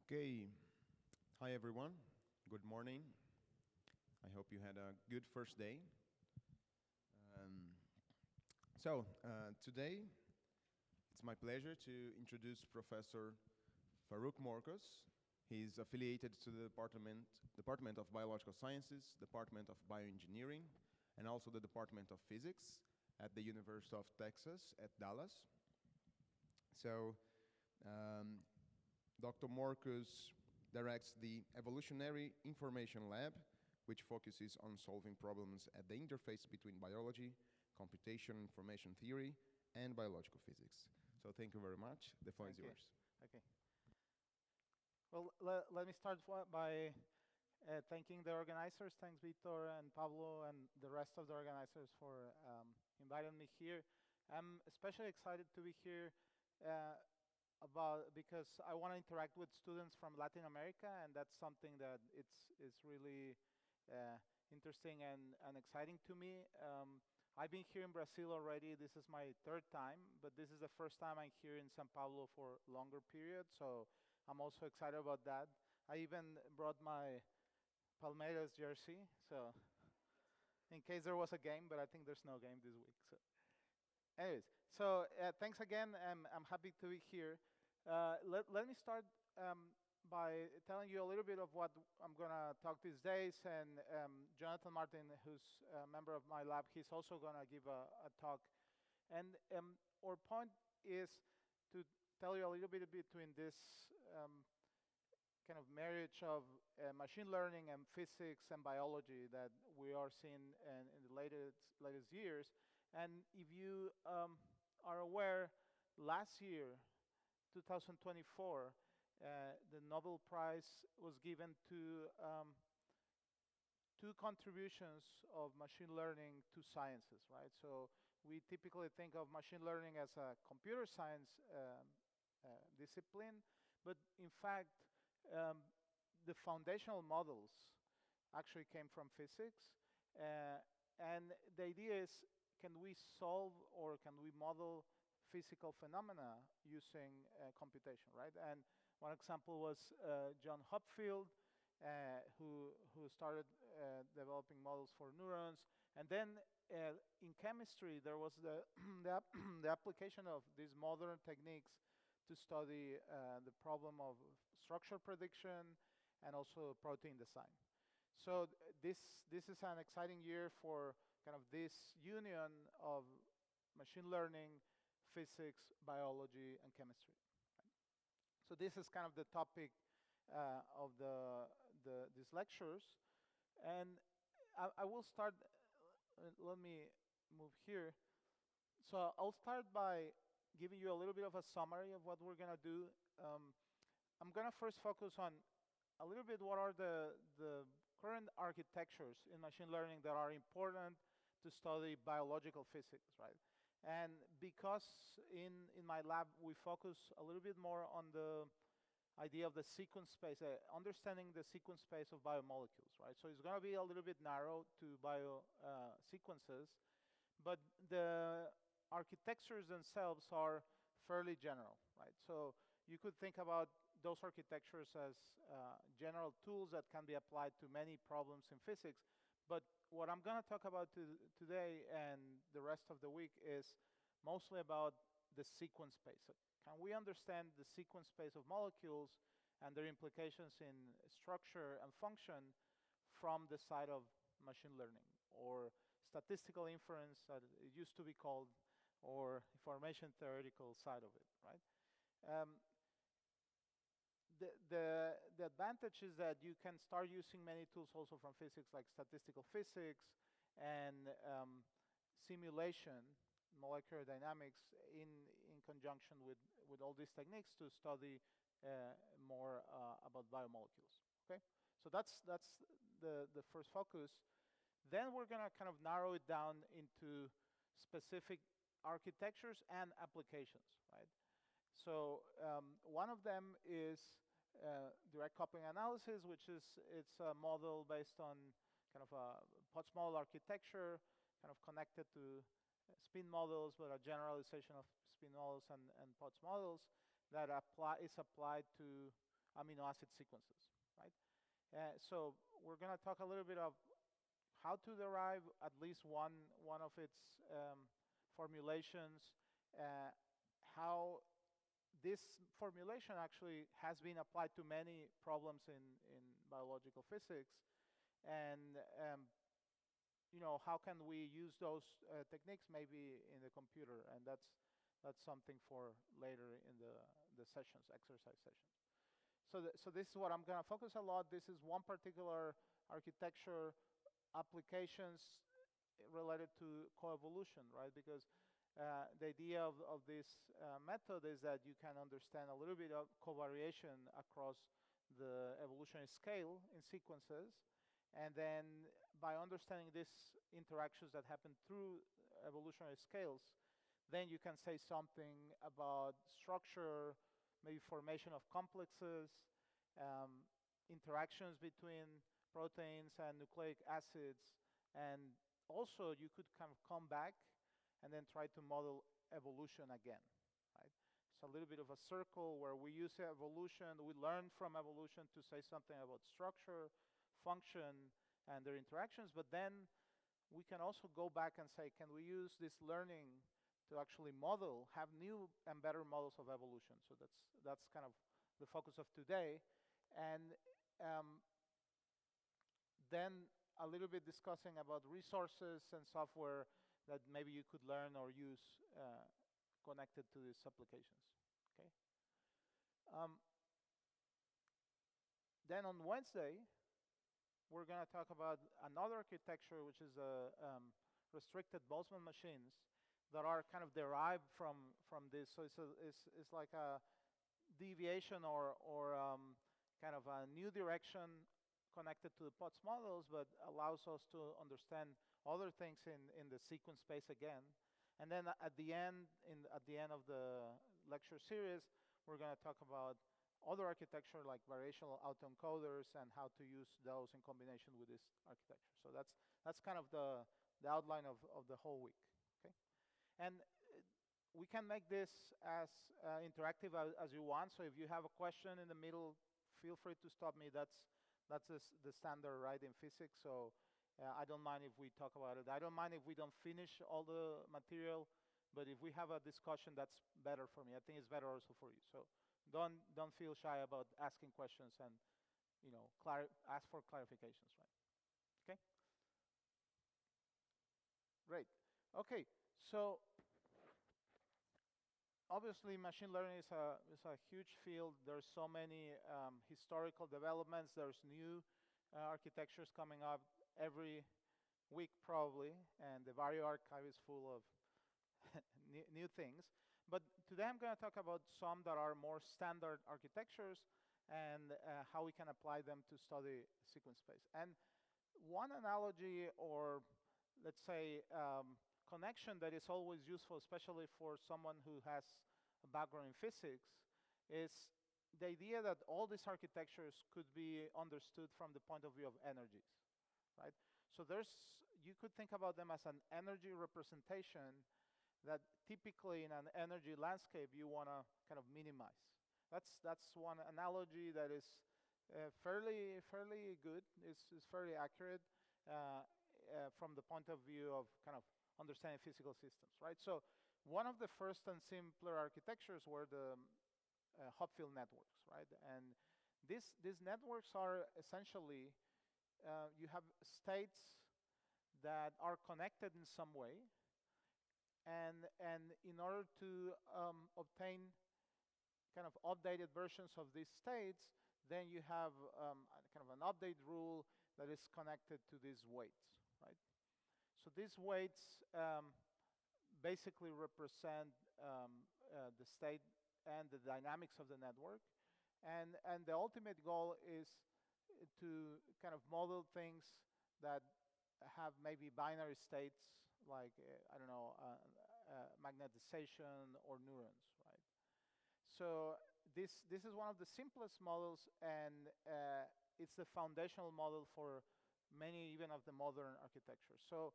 Okay, hi everyone, good morning. I hope you had a good first day. Today it's my pleasure to introduce Professor Faruck Morcos. He's affiliated to the Department of Biological Sciences, Department of Bioengineering, and also the Department of Physics at the University of Texas at Dallas. Dr. Morcos directs the Evolutionary Information Lab, which focuses on solving problems at the interface between biology, computation, information theory, and biological physics. So thank you very much. The floor is yours. Okay. Well, let me start by thanking the organizers. Thanks, Vitor and Pablo and the rest of the organizers for inviting me here. I'm especially excited to be here because I want to interact with students from Latin America, and that's something that it's really interesting and exciting to me. I've been here in Brazil already. This is my third time, but this is the first time I'm here in São Paulo for a longer period, so I'm also excited about that. I even brought my Palmeiras jersey, so in case there was a game, but I think there's no game this week. So, anyways, thanks again. I'm happy to be here. Let me start by telling you a little bit of what I'm going to talk these days, and Jonathan Martin, who's a member of my lab, he's also going to give a talk. And our point is to tell you a little bit between this kind of marriage of machine learning and physics and biology that we are seeing in the latest years. And if you are aware, last year, 2024, the Nobel Prize was given to two contributions of machine learning to sciences, right? So we typically think of machine learning as a computer science discipline, but in fact, the foundational models actually came from physics. And the idea is, can we solve or can we model physical phenomena using computation, right? And one example was John Hopfield, who started developing models for neurons. And then in chemistry, there was the application of these modern techniques to study the problem of structure prediction and also protein design. So this is an exciting year for kind of this union of machine learning, physics, biology, and chemistry. Right? So this is kind of the topic of these lectures. And I will start, let me move here. So I'll start by giving you a little bit of a summary of what we're going to do. I'm going to first focus on a little bit what are the current architectures in machine learning that are important to study biological physics, right? And because in my lab we focus a little bit more on the idea of the sequence space, understanding the sequence space of biomolecules, right? So it's going to be a little bit narrow to bio sequences, but the architectures themselves are fairly general, right? So you could think about those architectures as general tools that can be applied to many problems in physics. But what I'm going to talk about today and the rest of the week is mostly about the sequence space. So can we understand the sequence space of molecules and their implications in structure and function from the side of machine learning, or statistical inference, that it used to be called, or information theoretical side of it, right? The advantage is that you can start using many tools also from physics, like statistical physics and simulation, molecular dynamics, in conjunction with all these techniques to study more about biomolecules. Okay, so that's the first focus. Then we're going to kind of narrow it down into specific architectures and applications, right? So one of them is direct coupling analysis, which it's a model based on kind of a Potts model architecture, kind of connected to spin models, but a generalization of spin models and Potts models that is applied to amino acid sequences, right? So we're going to talk a little bit of how to derive at least one of its formulations, how this formulation actually has been applied to many problems in biological physics, and how can we use those techniques maybe in the computer, and that's something for later in the sessions, exercise sessions. So this is what I'm going to focus a lot. This is one particular architecture applications related to coevolution, right? Because the idea of this method is that you can understand a little bit of covariation across the evolutionary scale in sequences, and then by understanding these interactions that happen through evolutionary scales, then you can say something about structure, maybe formation of complexes, interactions between proteins and nucleic acids, and also you could kind of come back and then try to model evolution again, right? It's a little bit of a circle where we use evolution, we learn from evolution to say something about structure, function, and their interactions, but then we can also go back and say, can we use this learning to actually model, have new and better models of evolution? So that's kind of the focus of today. And then a little bit discussing about resources and software that maybe you could learn or use connected to these applications, okay? Then on Wednesday, we're going to talk about another architecture, which is restricted Boltzmann machines that are kind of derived from this. So it's like a deviation or kind of a new direction connected to the POTS models, but allows us to understand other things in the sequence space again. And then at the end of the lecture series, we're going to talk about other architecture like variational autoencoders and how to use those in combination with this architecture. So that's kind of the outline of the whole week, okay? And we can make this as interactive as you want. So if you have a question in the middle, feel free to stop me. That's the standard, right, in physics. So I don't mind if we talk about it. I don't mind if we don't finish all the material, but if we have a discussion, that's better for me. I think it's better also for you. So don't feel shy about asking questions and ask for clarifications, right? Okay. Great. Okay. So obviously, machine learning is a huge field. There's so many historical developments. There's new architectures coming up every week probably, and the Vario archive is full of new things. But today I'm going to talk about some that are more standard architectures and how we can apply them to study sequence space. And one analogy, or let's say connection that is always useful, especially for someone who has a background in physics, is the idea that all these architectures could be understood from the point of view of energies, right? So you could think about them as an energy representation that typically in an energy landscape you want to kind of minimize. That's one analogy that is fairly good. It's fairly accurate from the point of view of kind of understanding physical systems, right? So one of the first and simpler architectures were the Hopfield networks, right? And these networks are essentially you have states that are connected in some way. And in order to obtain kind of updated versions of these states, then you have kind of an update rule that is connected to these weights, right? So these weights basically represent the state and the dynamics of the network. And the ultimate goal is to kind of model things that have maybe binary states like, I don't know, magnetization or neurons, right? So this is one of the simplest models, and it's the foundational model for many even of the modern architectures. So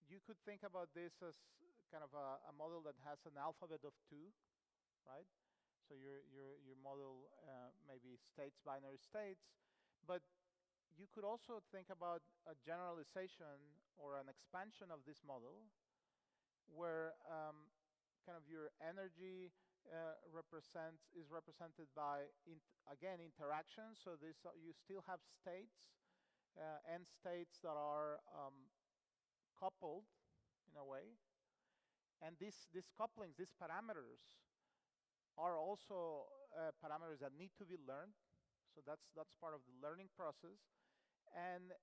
you could think about this as kind of a model that has an alphabet of 2, right? So your model maybe states, binary states, but you could also think about a generalization or an expansion of this model where kind of your energy is represented by, again, interactions. So this, you still have states, and states that are coupled in a way. And these couplings, these parameters, are also parameters that need to be learned. So that's part of the learning process. And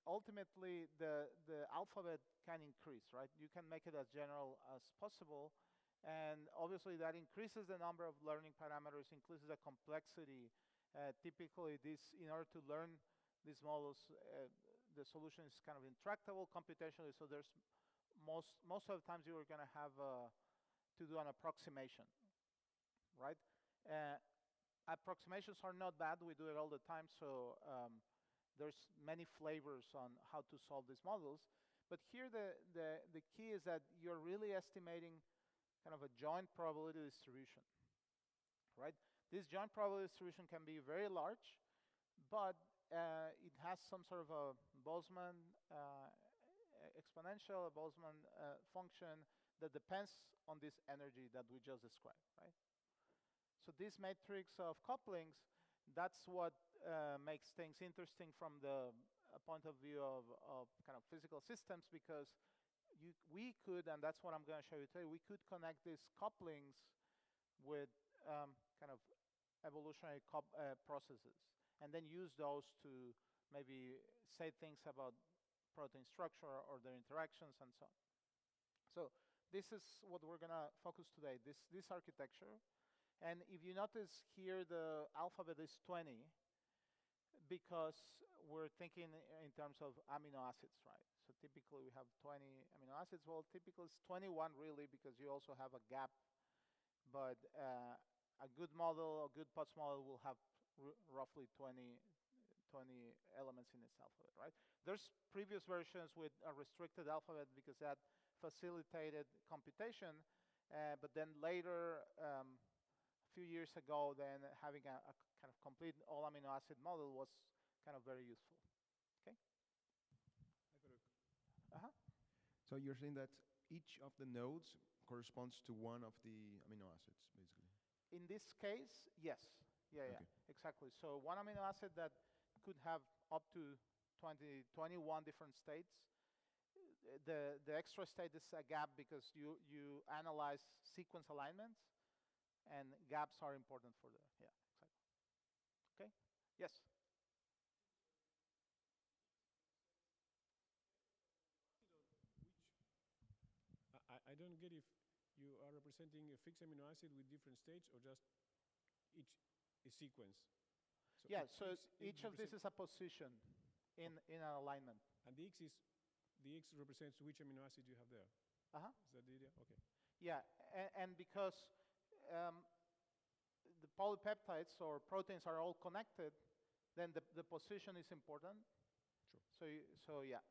ultimately, the alphabet can increase, right? You can make it as general as possible. And obviously, that increases the number of learning parameters, increases the complexity. Typically, in order to learn these models, the solution is kind of intractable computationally. So there's most of the times you are going to have to do an approximation, right? Approximations are not bad. We do it all the time. So there's many flavors on how to solve these models. But here the key is that you're really estimating kind of a joint probability distribution, right? This joint probability distribution can be very large, but it has some sort of a Boltzmann exponential, a Boltzmann function that depends on this energy that we just described, right? So this matrix of couplings, that's what makes things interesting from the point of view of kind of physical systems, because we could, and that's what I'm going to show you today, we could connect these couplings with kind of evolutionary processes, and then use those to maybe say things about protein structure or their interactions and so on. So this is what we're going to focus today, this architecture. And if you notice here, the alphabet is 20 because we're thinking in terms of amino acids, right? So typically we have 20 amino acids. Well, typically it's 21 really, because you also have a gap. But a good model, a good POTS model will have roughly 20 elements in its alphabet, right? There's previous versions with a restricted alphabet because that facilitated computation. But then later, a few years ago, then having a kind of complete all amino acid model was kind of very useful. Okay? So you're saying that each of the nodes corresponds to one of the amino acids, basically? In this case, yes. Yeah, Okay. exactly. So one amino acid that could have up to 21 different states. The extra state is a gap because you analyze sequence alignments, and gaps are important for the, yeah, exactly. Okay? Yes? I don't get if you are representing a fixed amino acid with different states or just each a sequence. So Yeah, so each of this is a position in an alignment. And the X represents which amino acid you have there. Is that the idea? Okay. Yeah, and because the polypeptides or proteins are all connected, then the position is important. Sure. So yeah,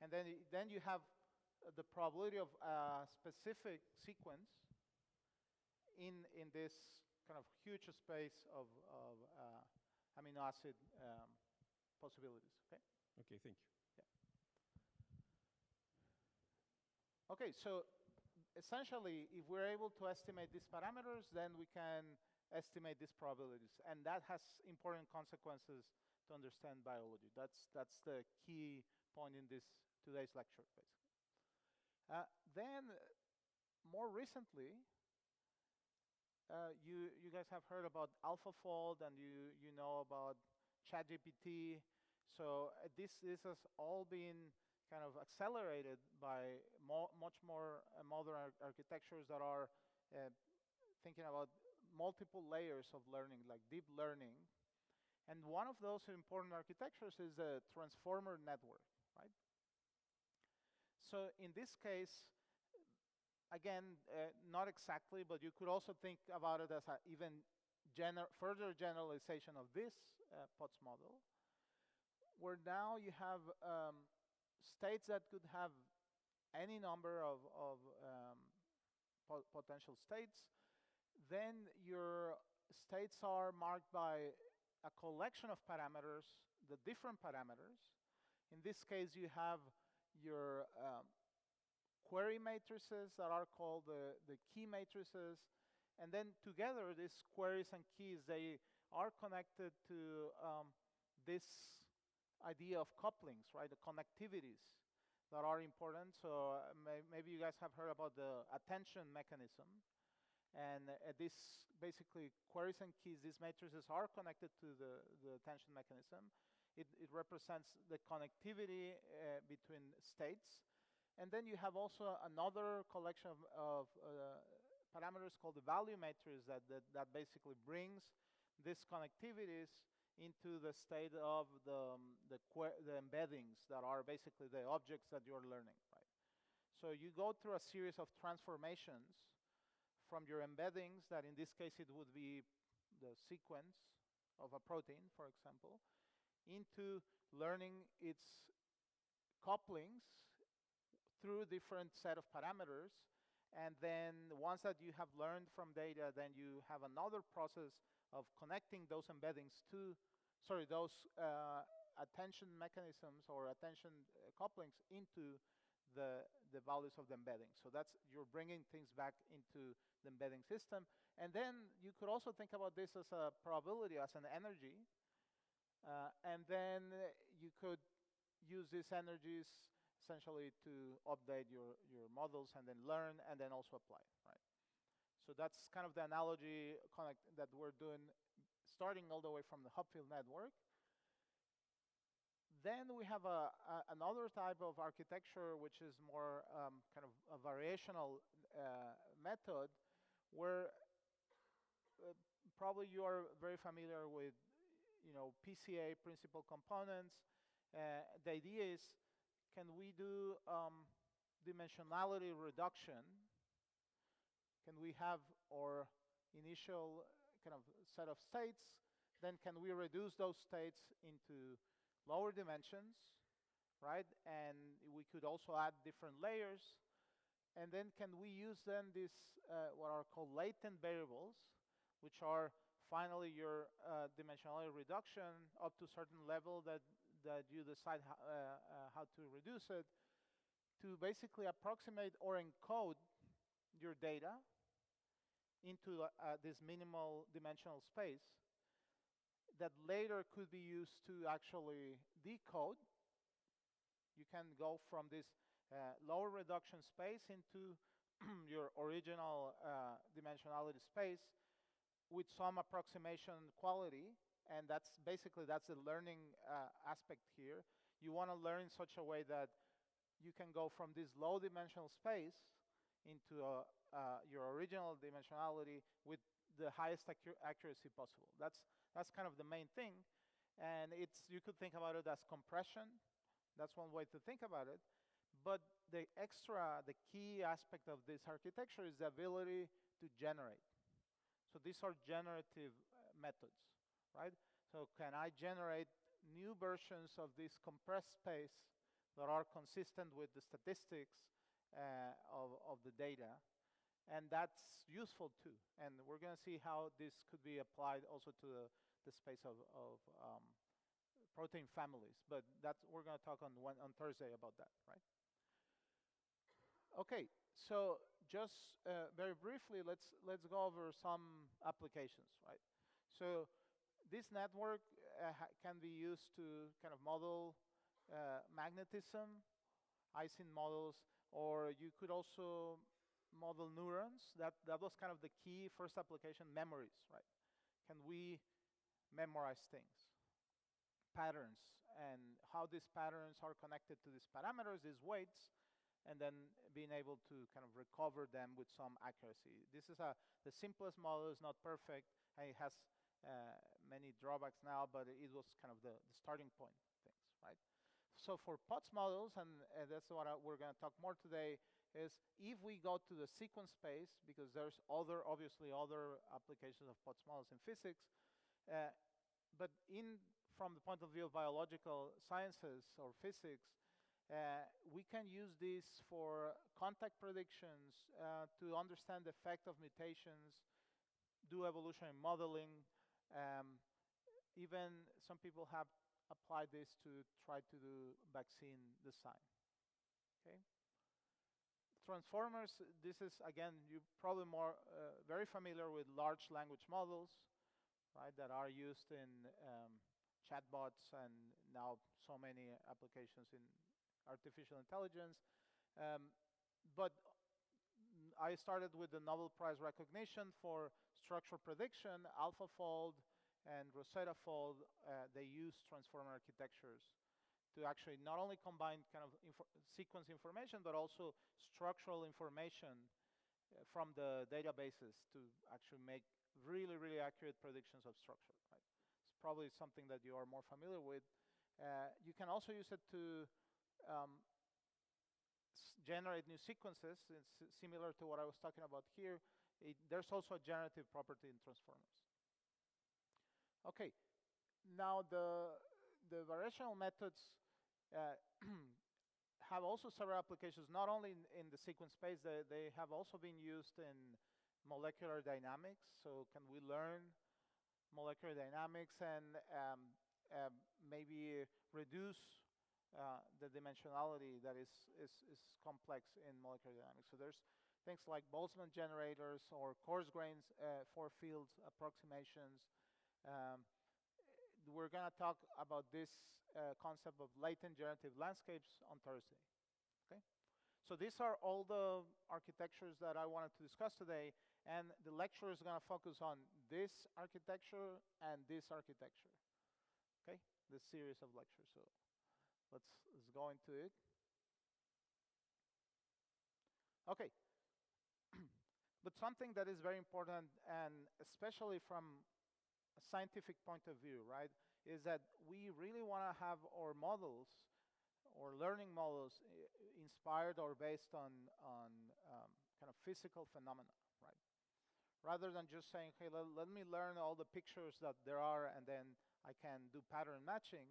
and then you have the probability of a specific sequence in this kind of huge space of amino acid possibilities. Okay. Okay. Thank you. Yeah. Okay. So essentially, if we're able to estimate these parameters, then we can estimate these probabilities, and that has important consequences to understand biology. That's the key point in today's lecture, basically. Then, more recently, you guys have heard about AlphaFold, and you know about ChatGPT. So this has all been kind of accelerated by much more modern architectures that are thinking about multiple layers of learning, like deep learning. And one of those important architectures is the transformer network, right? So in this case, again, not exactly, but you could also think about it as an even further generalization of this POTS model, where now you have states that could have any number of potential states then your states are marked by a collection of parameters, the different parameters. In this case, you have your query matrices that are called the key matrices. And then together, these queries and keys, they are connected to this idea of couplings, right? The connectivities that are important. So maybe you guys have heard about the attention mechanism. And this basically queries and keys, these matrices are connected to the attention mechanism. It represents the connectivity between states. And then you have also another collection of parameters called the value matrix that basically brings these connectivities into the state of the embeddings that are basically the objects that you're learning, right? So you go through a series of transformations from your embeddings, that in this case it would be the sequence of a protein, for example, into learning its couplings through different set of parameters. And then once that you have learned from data, then you have another process of connecting those embeddings to, those attention mechanisms or attention couplings into the values of the embedding. So that's, you're bringing things back into the embedding system. And then you could also think about this as a probability, as an energy. And then you could use these energies essentially to update your models and then learn and then also apply, right? So that's kind of the analogy that we're doing, starting all the way from the Hopfield network. Then we have another type of architecture, which is more kind of a variational method, where probably you are very familiar with, PCA, principal components. The idea is, can we do dimensionality reduction? Can we have our initial kind of set of states? Then can we reduce those states into lower dimensions, right? And we could also add different layers. And then can we use then these, what are called latent variables, which are finally your dimensionality reduction up to a certain level that you decide how to reduce it, to basically approximate or encode your data into this minimal dimensional space that later could be used to actually decode. You can go from this lower reduction space into your original dimensionality space with some approximation quality. And that's basically, that's the learning aspect here. You want to learn in such a way that you can go from this low dimensional space into your original dimensionality with the highest accuracy possible. That's kind of the main thing. And you could think about it as compression. That's one way to think about it. But the key aspect of this architecture is the ability to generate. So these are generative methods, right? So can I generate new versions of this compressed space that are consistent with the statistics of the data? And that's useful too. And we're going to see how this could be applied also to the space of protein families. But we're going to talk on Thursday about that, right? Okay, so just very briefly, let's go over some applications, right? So this network can be used to kind of model magnetism, Ising models, or you could also model neurons. That was kind of the key first application, memories, right? Can we memorize things, patterns, and how these patterns are connected to these parameters, these weights, and then being able to kind of recover them with some accuracy. This is the simplest model, is not perfect, and it has many drawbacks now, but it was kind of the starting point things, right? So for POTS models, and that's what we're going to talk more today, is if we go to the sequence space, because there's obviously other applications of POTS models in physics, but from the point of view of biological sciences or physics, we can use this for contact predictions, to understand the effect of mutations, do evolutionary modeling. Even some people have applied this to try to do vaccine design. Okay. Transformers, this is, again, you're probably very familiar with large language models, right, that are used in chatbots and now so many applications in artificial intelligence. But I started with the Nobel Prize recognition for structural prediction. AlphaFold and Rosetta Fold, they use transformer architectures to actually not only combine kind of sequence information, but also structural information from the databases to actually make really, really accurate predictions of structure. Right? It's probably something that you are more familiar with. You can also use it to generate new sequences. It's similar to what I was talking about here. There's also a generative property in transformers. Okay, now the variational methods have also several applications, not only in the sequence space, they have also been used in molecular dynamics. So can we learn molecular dynamics and maybe reduce the dimensionality that is complex in molecular dynamics? So there's things like Boltzmann generators or coarse grains for field approximations. We're going to talk about this concept of latent generative landscapes on Thursday. Okay? So these are all the architectures that I wanted to discuss today, and the lecture is going to focus on this architecture and this architecture. Okay? This series of lectures. So let's go into it. Okay. But something that is very important, and especially from a scientific point of view, right, is that we really want to have our models or learning models inspired or based on kind of physical phenomena, right? Rather than just saying, hey, let me learn all the pictures that there are and then I can do pattern matching.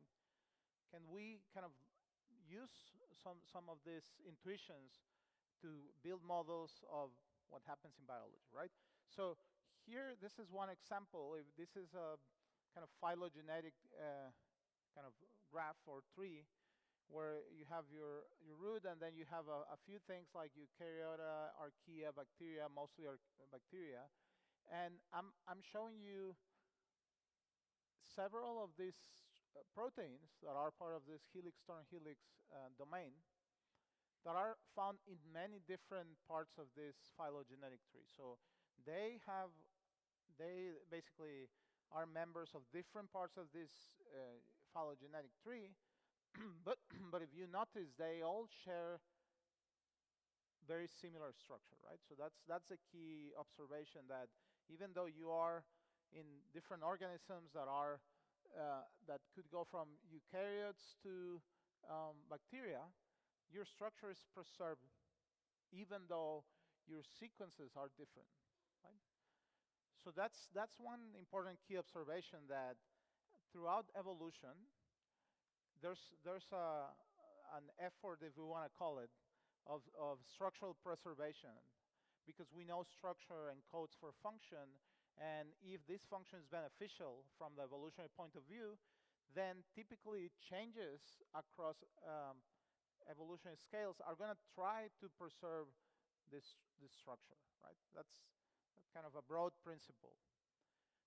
Can we kind of use some of these intuitions to build models of what happens in biology, right? So here, this is one example. If this is a kind of phylogenetic kind of graph or tree where you have your root and then you have a few things like eukaryota, archaea, bacteria, mostly bacteria. And I'm showing you several of these proteins that are part of this helix-turn-helix domain that are found in many different parts of this phylogenetic tree. So they basically are members of different parts of this phylogenetic tree, but if you notice, they all share very similar structure, right? So that's a key observation, that even though you are in different organisms that are that could go from eukaryotes to bacteria, your structure is preserved, even though your sequences are different, right? So that's one important key observation, that throughout evolution, there's an effort, if we want to call it, of structural preservation, because we know structure encodes for function, and if this function is beneficial from the evolutionary point of view, then typically changes across evolutionary scales are going to try to preserve this structure, right? That's kind of a broad principle.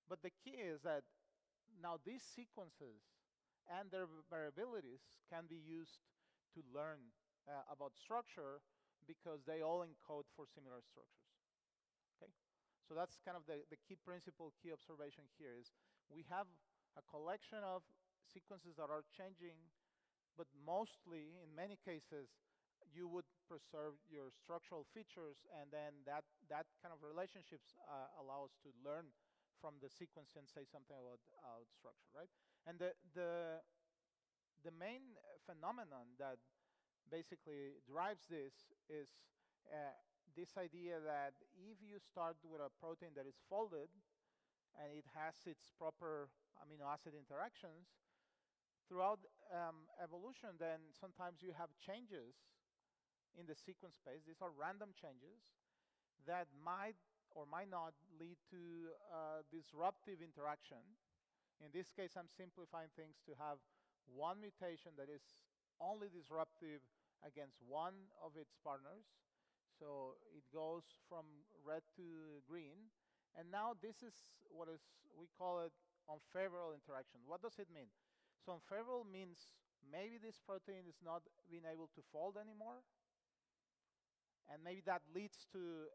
But the key is that now these sequences and their variabilities can be used to learn about structure, because they all encode for similar structures. Okay? So that's kind of the key principle, key observation here is we have a collection of sequences that are changing, but mostly, in many cases, you would preserve your structural features, and then that kind of relationships allow us to learn from the sequence and say something about structure, right? And the main phenomenon that basically drives this is this idea that if you start with a protein that is folded and it has its proper amino acid interactions, throughout evolution, then sometimes you have changes in the sequence space. These are random changes that might or might not lead to disruptive interaction. In this case, I'm simplifying things to have one mutation that is only disruptive against one of its partners. So it goes from red to green. And now this is what is, we call it unfavorable interaction. What does it mean? So unfavorable means maybe this protein is not being able to fold anymore. And maybe that leads to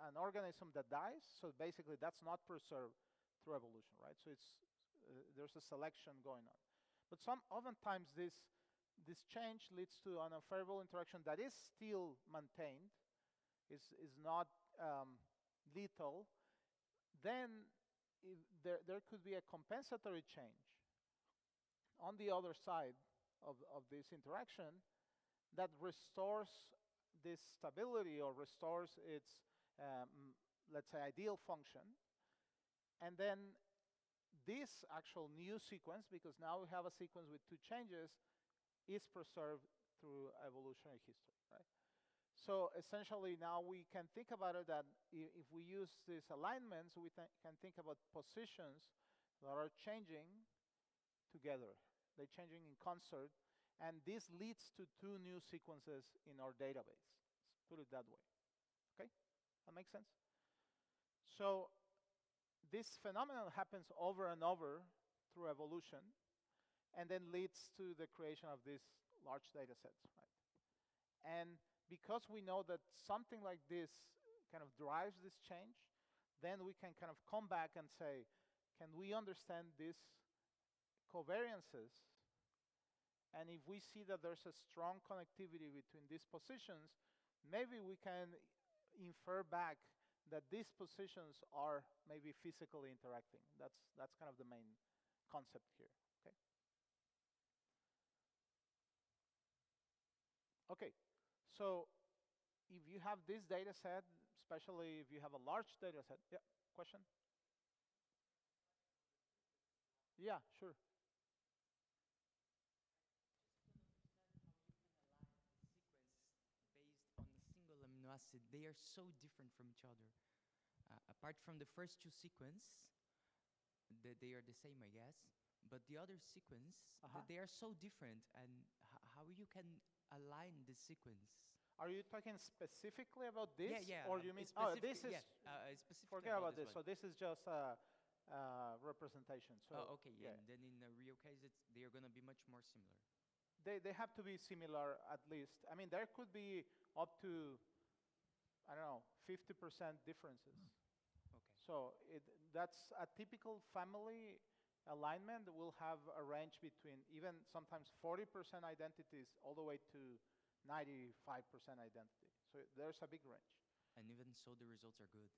an organism that dies. So basically, that's not preserved through evolution, right? So there's a selection going on. But oftentimes this change leads to an unfavorable interaction that is still maintained, is not lethal. Then there could be a compensatory change on the other side of this interaction that restores this stability or restores its, let's say, ideal function. And then this actual new sequence, because now we have a sequence with two changes, is preserved through evolutionary history, right? So essentially now we can think about it that if we use these alignments, we can think about positions that are changing together. They're changing in concert, and this leads to two new sequences in our database. Let's put it that way. Okay? That makes sense? So this phenomenon happens over and over through evolution, and then leads to the creation of these large data sets, right? And because we know that something like this kind of drives this change, then we can kind of come back and say, can we understand these covariances? And if we see that there's a strong connectivity between these positions, maybe we can infer back that these positions are maybe physically interacting. That's kind of the main concept here. Okay, so if you have this data set, especially if you have a large data set, yeah, question? Yeah, sure. Based on a single amino acid, they are so different from each other. Apart from the first two sequences, they are the same, I guess. But the other sequence, they are so different, and how you can align the sequence? Are you talking specifically about this? Yeah. Or you mean, this is, forget about this. So this is just a representation. So okay, yeah. And then in the real case, they are going to be much more similar. They have to be similar at least. I mean, there could be up to, I don't know, 50% differences. Okay. So that's a typical family alignment that will have a range between even sometimes 40% identities all the way to 95% identity. So there's a big range. And even so, the results are good.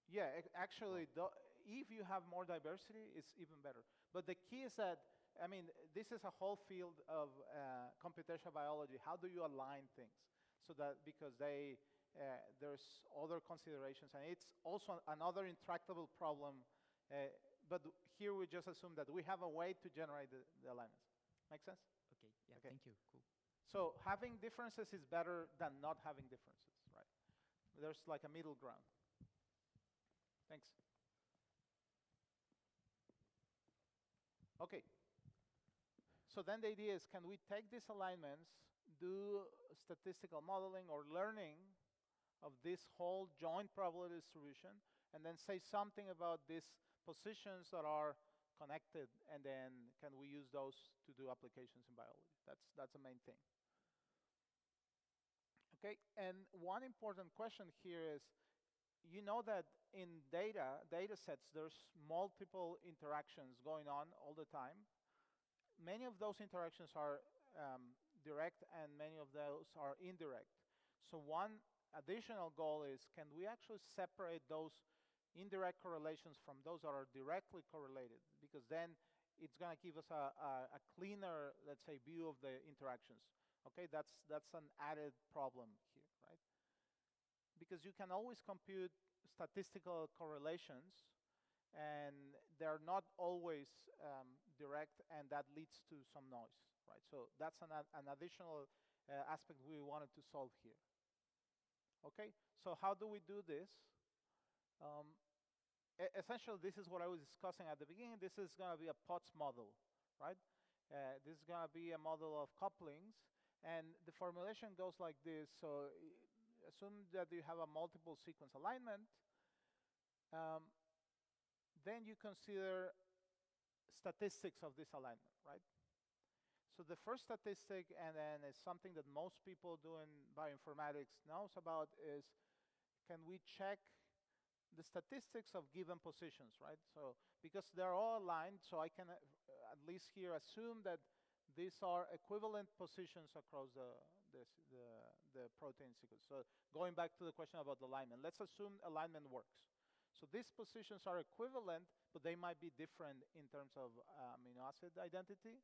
Yeah, actually, if you have more diversity, it's even better. But the key is that, I mean, this is a whole field of computational biology. How do you align things? So that, because there's other considerations, and it's also another intractable problem. But here we just assume that we have a way to generate the alignments. Make sense? Okay, yeah, Okay. Thank you, cool. So having differences is better than not having differences, right? There's like a middle ground. Thanks. Okay. So then the idea is, can we take these alignments, do statistical modeling or learning of this whole joint probability distribution, and then say something about these positions that are connected, and then can we use those to do applications in biology? That's the main thing. Okay, and one important question here is, you know that in data sets, there's multiple interactions going on all the time. Many of those interactions are direct, and many of those are indirect. So one additional goal is, can we actually separate those indirect correlations from those that are directly correlated? Because then it's going to give us a cleaner, let's say, view of the interactions. Okay, that's an added problem here, right? Because you can always compute statistical correlations, and they're not always direct, and that leads to some noise, right? So that's an additional aspect we wanted to solve here. Okay, so how do we do this? Um, Essentially, this is what I was discussing at the beginning. This is going to be a POTS model, right? This is going to be a model of couplings, and the formulation goes like this. So assume that you have a multiple sequence alignment. Um, then you consider statistics of this alignment, right? So the first statistic, and then it's something that most people do in bioinformatics knows about, is can we check the statistics of given positions, right? So because they're all aligned, so I can at least here assume that these are equivalent positions across the protein sequence. So going back to the question about alignment, let's assume alignment works. So these positions are equivalent, but they might be different in terms of amino acid identities.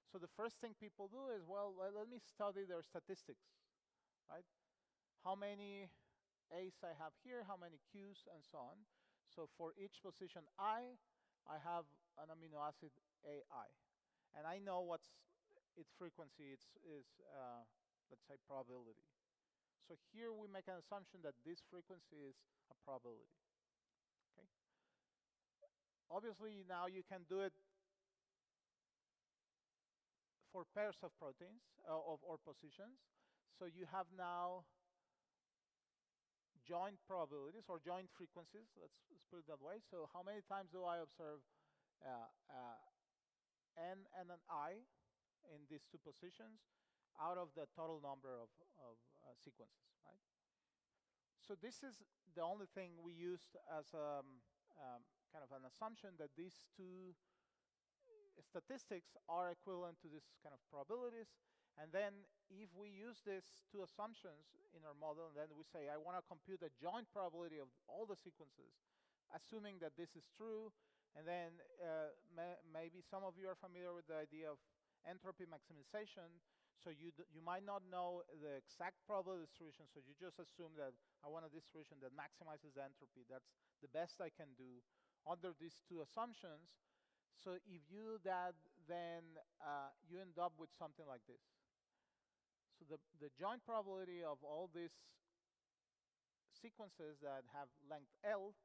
So the first thing people do is, well, let me study their statistics, right? How many A's I have here, how many Q's, and so on. So for each position I have an amino acid AI. And I know what's its frequency, let's say, probability. So here we make an assumption that this frequency is a probability. Okay. Obviously, now you can do it for pairs of proteins or positions. So you have now joint probabilities or joint frequencies. Let's put it that way. So how many times do I observe N and an I in these two positions out of the total number of sequences, right? So this is the only thing we used as kind of an assumption that these two statistics are equivalent to this kind of probabilities. And then if we use these two assumptions in our model, and then we say, I want to compute a joint probability of all the sequences, assuming that this is true, and then maybe some of you are familiar with the idea of entropy maximization. So you might not know the exact probability distribution, so you just assume that I want a distribution that maximizes the entropy. That's the best I can do under these two assumptions. So if you do that, then you end up with something like this. So the joint probability of all these sequences that have length L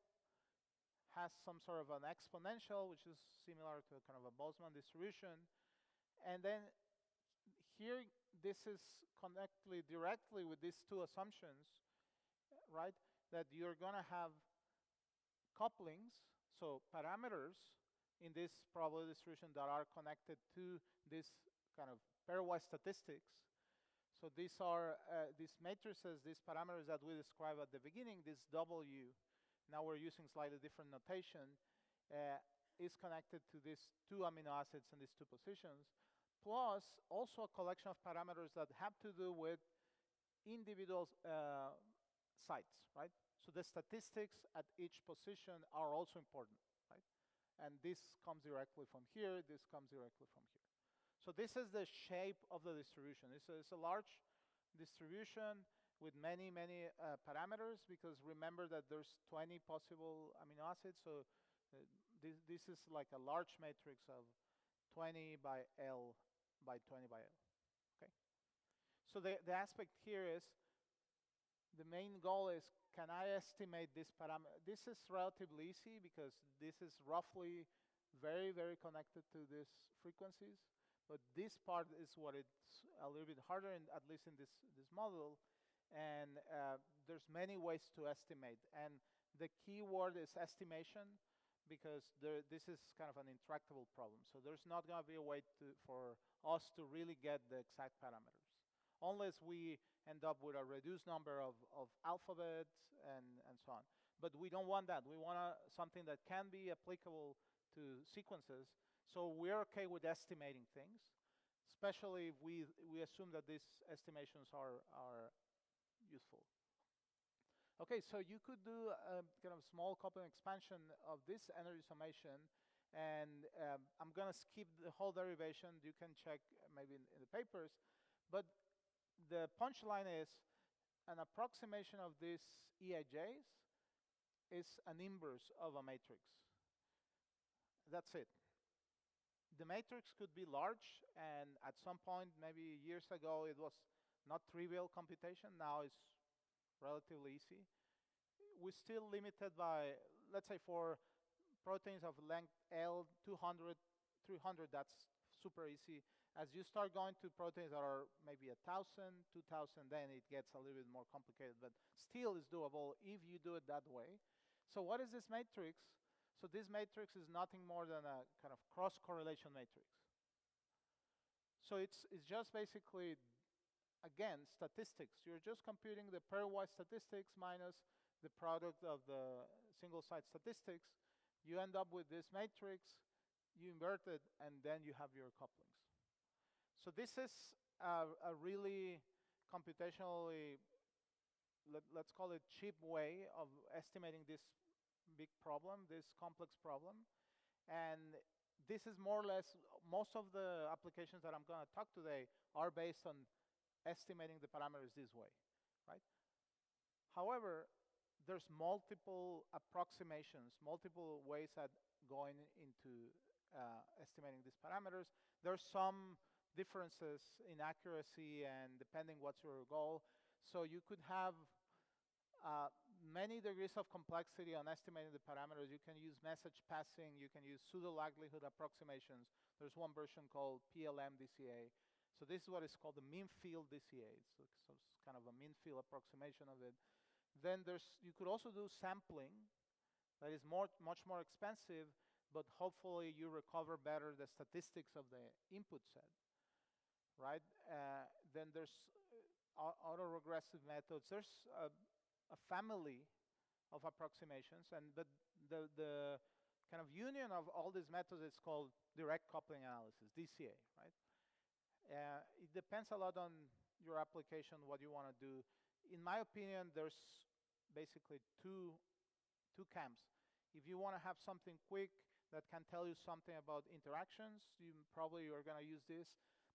has some sort of an exponential, which is similar to kind of a Boltzmann distribution. And then here, this is connected directly with these two assumptions, right? That you're going to have couplings, so parameters in this probability distribution that are connected to this kind of pairwise statistics. So these are these matrices, these parameters that we described at the beginning, this W, now we're using slightly different notation, is connected to these two amino acids in these two positions, plus also a collection of parameters that have to do with individual sites, right? So the statistics at each position are also important, right? And this comes directly from here, this comes directly from here. So this is the shape of the distribution. It's a large distribution with many, many parameters, because remember that there's 20 possible amino acids, so this is like a large matrix of 20 by L by 20 by L, okay? So the aspect here is, the main goal is, can I estimate this parameter? This is relatively easy because this is roughly very, very connected to these frequencies. But this part is what it's a little bit harder, at least in this model. And there's many ways to estimate. And the key word is estimation, because this is kind of an intractable problem. So there's not going to be a way for us to really get the exact parameters, unless we end up with a reduced number of alphabets and so on. But we don't want that. We want something that can be applicable to sequences. So we're okay with estimating things, especially if we assume that these estimations are useful. Okay, so you could do a kind of small coupling expansion of this energy summation, and I'm going to skip the whole derivation. You can check maybe in the papers, but the punchline is an approximation of these EIJs is an inverse of a matrix. That's it. The matrix could be large, and at some point, maybe years ago, it was not trivial computation. Now it's relatively easy. we're still limited by, let's say for proteins of length L, 200, 300, that's super easy. As you start going to proteins that are maybe 1,000, 2,000, then it gets a little bit more complicated, but still is doable if you do it that way. So what is this matrix? So this matrix is nothing more than a kind of cross-correlation matrix. So it's just basically, again, statistics. You're just computing the pairwise statistics minus the product of the single-site statistics. You end up with this matrix, you invert it, and then you have your couplings. So this is a really computationally, let's call it cheap way of estimating this big problem, this complex problem. And this is more or less, most of the applications that I'm going to talk today are based on estimating the parameters this way, right? However, there's multiple approximations, multiple ways at going into estimating these parameters. There's some differences in accuracy and depending what's your goal. So you could have many degrees of complexity on estimating the parameters. You can use message passing, you can use pseudo-likelihood approximations. There's one version called PLM DCA. So this is what is called the mean field DCA. So it's kind of a mean field approximation of it. Then you could also do sampling. That is much more expensive, but hopefully you recover better the statistics of the input set, right? Then there's autoregressive methods. There's a family of approximations, but the kind of union of all these methods is called direct coupling analysis, DCA, right? It depends a lot on your application, what you want to do. In my opinion, there's basically two camps. If you want to have something quick that can tell you something about interactions, you probably are going to use this.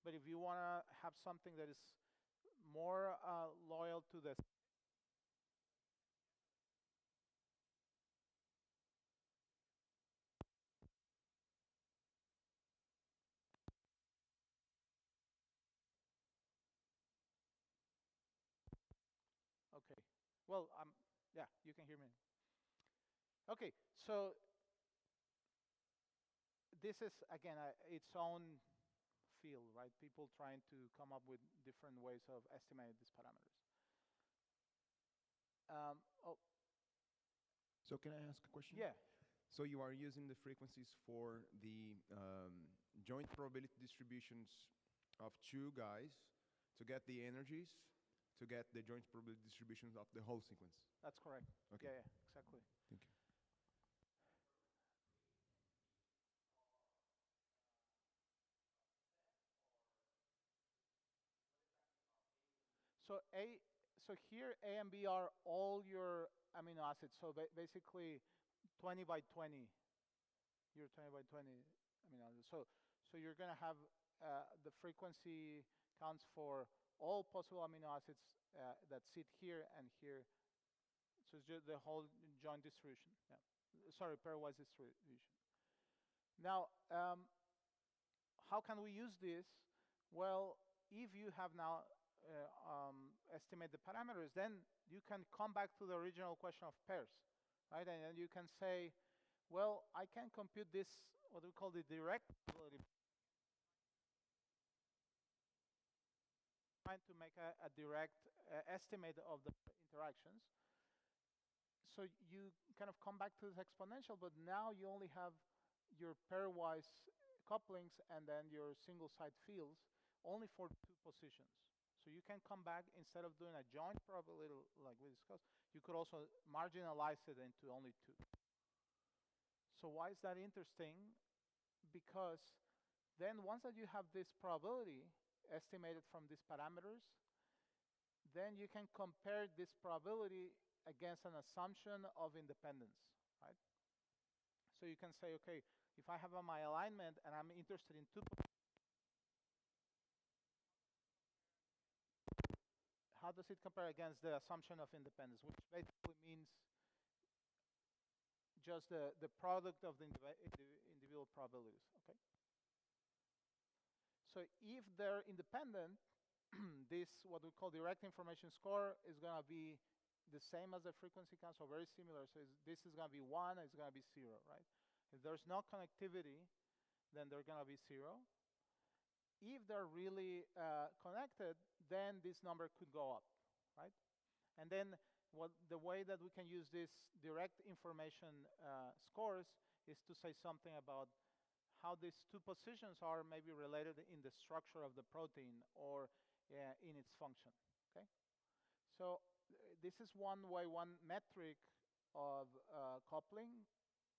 But if you want to have something that is more loyal to the okay. Well, yeah, you can hear me. Okay, so this is, again, its own field, right? People trying to come up with different ways of estimating these parameters. So can I ask a question? Yeah. So you are using the frequencies for the joint probability distributions of two guys to get the energies, to get the joint probability distributions of the whole sequence. That's correct. Okay. Yeah, exactly. Thank you. So here A and B are all your amino acids. So basically 20 by 20. Your 20 by 20 amino acids. So you're going to have the frequency counts for all possible amino acids that sit here and here. So it's just the whole joint distribution. Yeah. Sorry, pairwise distribution. Now, how can we use this? Well, if you have now estimate the parameters, then you can come back to the original question of pairs, right? And then you can say, well, I can compute this, what we call the direct probability, trying to make a direct estimate of the interactions. So you kind of come back to this exponential, but now you only have your pairwise couplings and then your single-site fields only for two positions. So you can come back, instead of doing a joint probability like we discussed, you could also marginalize it into only two. So why is that interesting? Because then once that you have this probability estimated from these parameters, then you can compare this probability against an assumption of independence, right? So you can say, okay, if I have my alignment and I'm interested in two, how does it compare against the assumption of independence, which basically means just the product of the individual probabilities, okay? So if they're independent, this, what we call direct information score, is going to be the same as the frequency count, so very similar. So this is going to be 1, it's going to be 0, right? If there's no connectivity, then they're going to be 0. If they're really connected, then this number could go up, right? And then the way that we can use this direct information scores is to say something about how these two positions are maybe related in the structure of the protein or in its function, okay? So this is one way, one metric of coupling,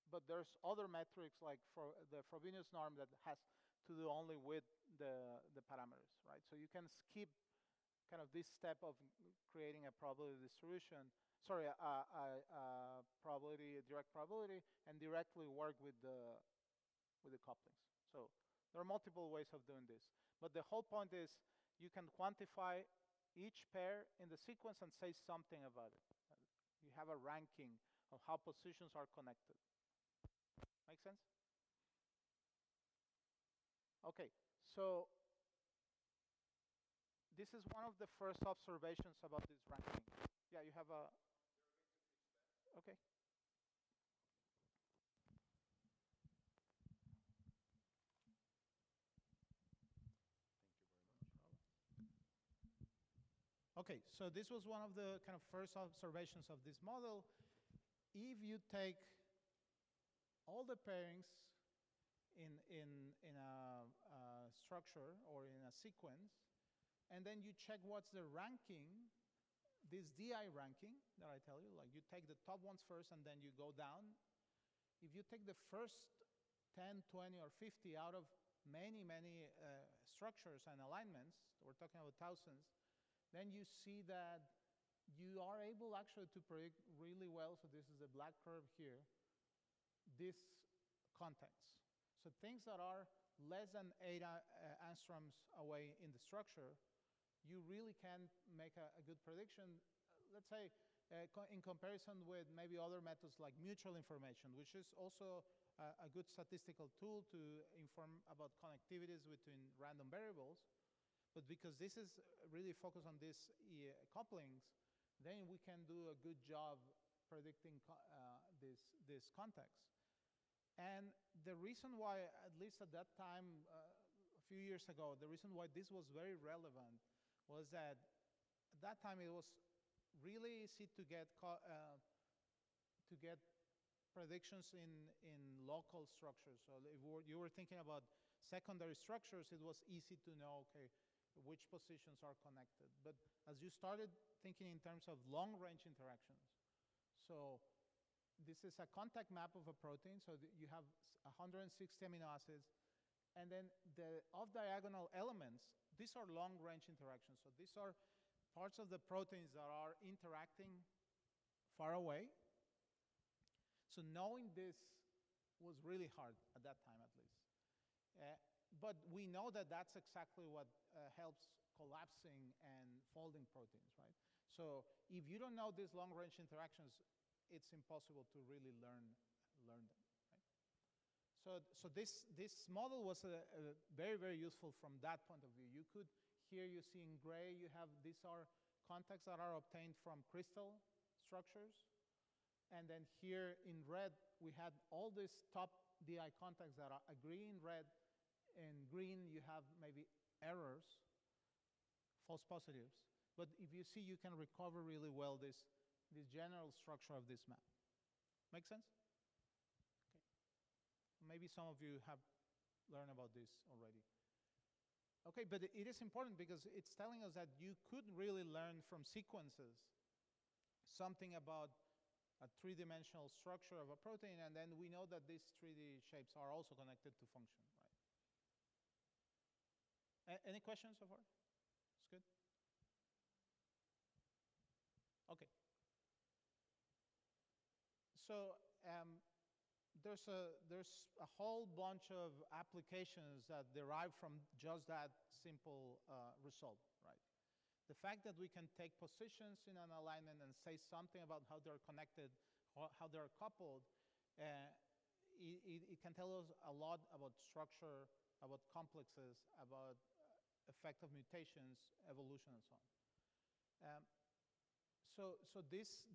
but there's other metrics like for the Frobenius norm that has to do only with the parameters, right? So you can skip kind of this step of creating a probability distribution, sorry, a probability, a direct probability, and directly work with the couplings. So there are multiple ways of doing this. But the whole point is you can quantify each pair in the sequence and say something about it. You have a ranking of how positions are connected. Make sense? Okay, so this is one of the first observations about this ranking. Yeah, you have a... Okay. Okay, so this was one of the kind of first observations of this model. If you take all the pairings in a structure or in a sequence, and then you check what's the ranking, this DI ranking that I tell you, like you take the top ones first and then you go down. If you take the first 10, 20, or 50 out of many, many structures and alignments, we're talking about thousands, then you see that you are able actually to predict really well, so this is the black curve here, this context. So things that are less than 8 angstroms away in the structure, you really can make a good prediction, let's say, in comparison with maybe other methods like mutual information, which is also a good statistical tool to inform about connectivities between random variables. But because this is really focused on these couplings, then we can do a good job predicting this context. And the reason why, at least at that time, a few years ago, the reason why this was very relevant was that at that time it was really easy to get predictions in local structures. So if you were thinking about secondary structures, it was easy to know, okay, which positions are connected. But as you started thinking in terms of long-range interactions, so this is a contact map of a protein, so you have 160 amino acids, and then the off-diagonal elements, these are long-range interactions. So these are parts of the proteins that are interacting far away. So knowing this was really hard at that time, at least. But we know that that's exactly what helps collapsing and folding proteins, right? So if you don't know these long-range interactions, it's impossible to really learn them, right? So this model was very, very useful from that point of view. You could, here you see in gray, you have, these are contacts that are obtained from crystal structures. And then here in red, we had all these top DI contacts that are agree in red. In green, you have maybe errors, false positives. But if you see, you can recover really well this general structure of this map. Make sense? Okay. Maybe some of you have learned about this already. Okay, but it is important because it's telling us that you could really learn from sequences something about a three-dimensional structure of a protein, and then we know that these 3D shapes are also connected to function, right? Any questions so far? It's good? Okay. So there's a whole bunch of applications that derive from just that simple result, right? The fact that we can take positions in an alignment and say something about how they're connected, how they're coupled, it can tell us a lot about structure, about complexes, about effect of mutations, evolution, and so on. So So this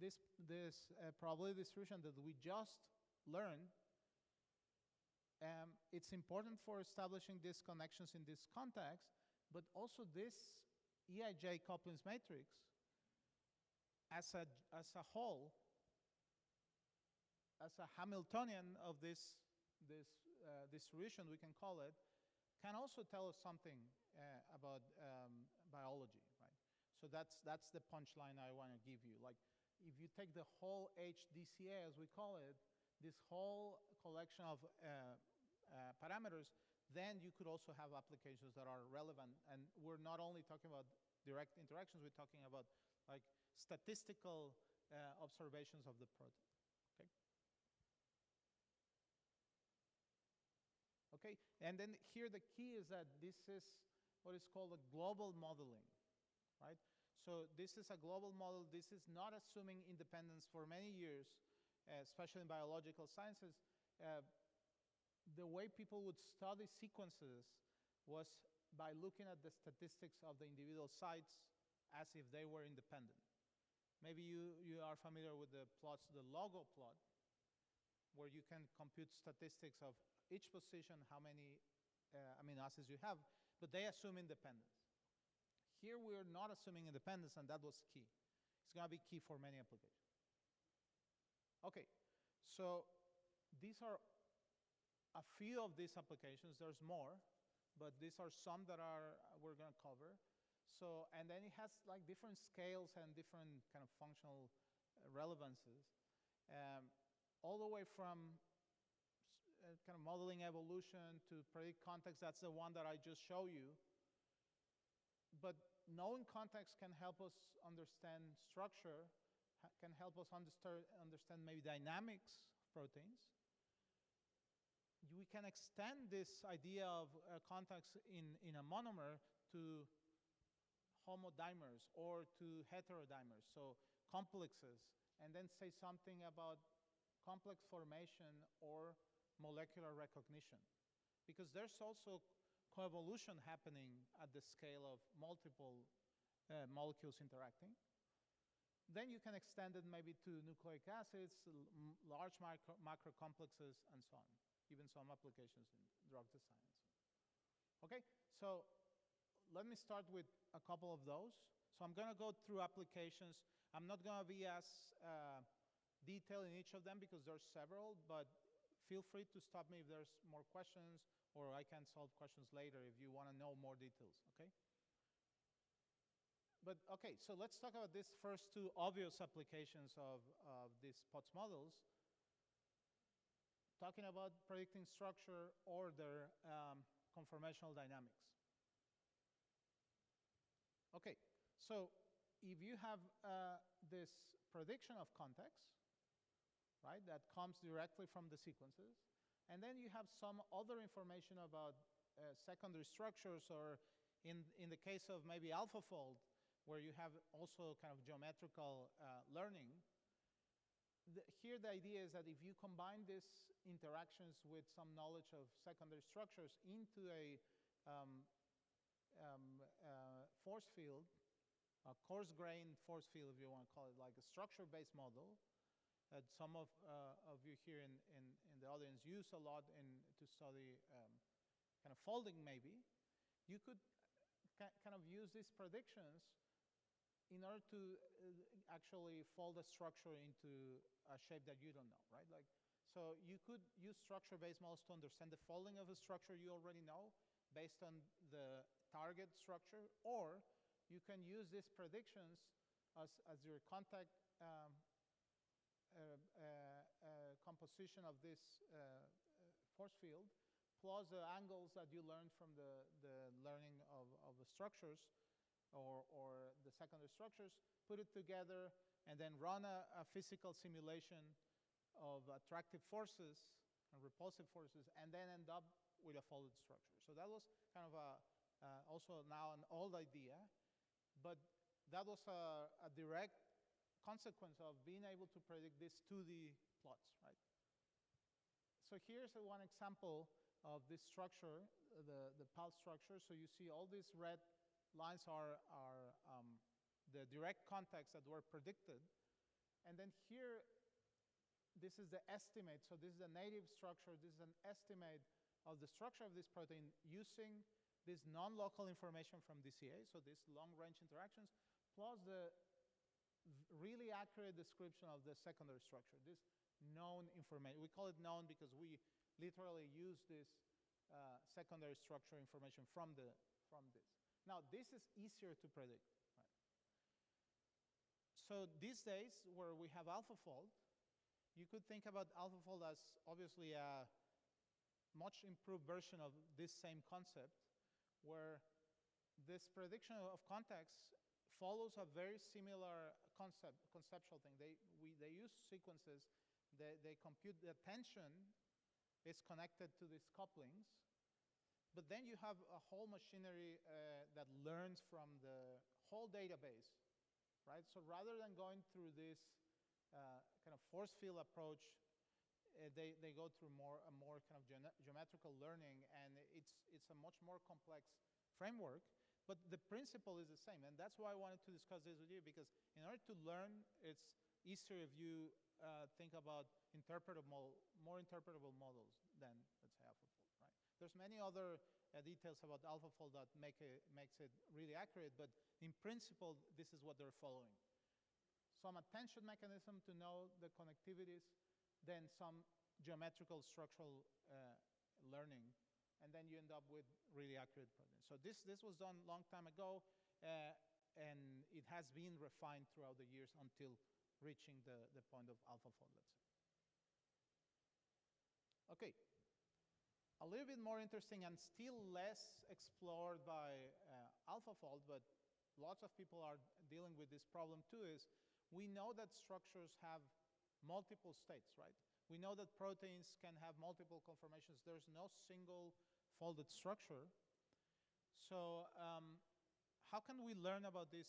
probability distribution that we just learned, it's important for establishing these connections in this context, but also this EIJ couplings matrix as a whole, as a Hamiltonian of this distribution, we can call it, can also tell us something about biology, right? So that's the punchline I want to give you. Like, if you take the whole HDCA, as we call it, this whole collection of parameters, then you could also have applications that are relevant. And we're not only talking about direct interactions, we're talking about like statistical observations of the protein. Okay, and then here the key is that this is what is called a global modeling, right? So this is a global model. This is not assuming independence for many years, especially in biological sciences. The way people would study sequences was by looking at the statistics of the individual sites as if they were independent. Maybe you are familiar with the plots, the logo plot, where you can compute statistics of each position, how many amino acids you have, but they assume independence. Here we are not assuming independence, and that was key. It's going to be key for many applications. Okay, so these are a few of these applications. There's more, but these are some that we're going to cover. So, and then it has like different scales and different kind of functional relevances, all the way from kind of modeling evolution to predict context. That's the one that I just showed you. But knowing context can help us understand structure, can help us understand maybe dynamics of proteins. We can extend this idea of context in a monomer to homodimers or to heterodimers, so complexes, and then say something about complex formation or molecular recognition. Because there's also coevolution happening at the scale of multiple molecules interacting. Then you can extend it maybe to nucleic acids, large macro complexes, and so on. Even some applications in drug design. Okay, so let me start with a couple of those. So I'm going to go through applications. I'm not going to be as detailed in each of them because there's several, but feel free to stop me if there's more questions, or I can solve questions later if you want to know more details, okay? But okay, so let's talk about these first two obvious applications of these POTS models. Talking about predicting structure or their conformational dynamics. Okay, so if you have this prediction of context, right, that comes directly from the sequences, and then you have some other information about secondary structures, or in the case of maybe AlphaFold, where you have also kind of geometrical learning. Here the idea is that if you combine these interactions with some knowledge of secondary structures into a force field, a coarse-grained force field, if you want to call it, like a structure-based model, that some of you here in the audience use a lot to study kind of folding maybe, you could kind of use these predictions in order to actually fold a structure into a shape that you don't know, right? Like, so you could use structure-based models to understand the folding of a structure you already know based on the target structure, or you can use these predictions as your contact composition of this force field, plus the angles that you learned from the learning of the structures or the secondary structures, put it together, and then run a physical simulation of attractive forces and repulsive forces, and then end up with a folded structure. So that was kind of also now an old idea, but that was a direct consequence of being able to predict these 2D plots, right? So here's one example of this structure, the pulse structure. So you see all these red lines are the direct contacts that were predicted. And then here, this is the estimate. So this is a native structure. This is an estimate of the structure of this protein using this non-local information from DCA, so these long-range interactions, plus the really accurate description of the secondary structure, this known information. We call it known because we literally use this secondary structure information from this. Now, this is easier to predict. Right? So these days, where we have AlphaFold, you could think about AlphaFold as obviously a much improved version of this same concept, where this prediction of contacts follows a very similar conceptual thing. They use sequences, they compute the tension is connected to these couplings, but then you have a whole machinery that learns from the whole database, right? So rather than going through this kind of force field approach, they go through a more kind of geometrical learning, and it's a much more complex framework, but the principle is the same. And that's why I wanted to discuss this with you, because in order to learn, it's easier if you think about more interpretable models than, let's say, AlphaFold, right? There's many other details about AlphaFold that makes it really accurate, but in principle, this is what they're following. Some attention mechanism to know the connectivities, then some geometrical structural learning, and then you end up with really accurate proteins. So this was done a long time ago, and it has been refined throughout the years until reaching the point of AlphaFold, let's say. Okay, a little bit more interesting and still less explored by AlphaFold, but lots of people are dealing with this problem too, is we know that structures have multiple states, right? We know that proteins can have multiple conformations. There's no single folded structure. So how can we learn about this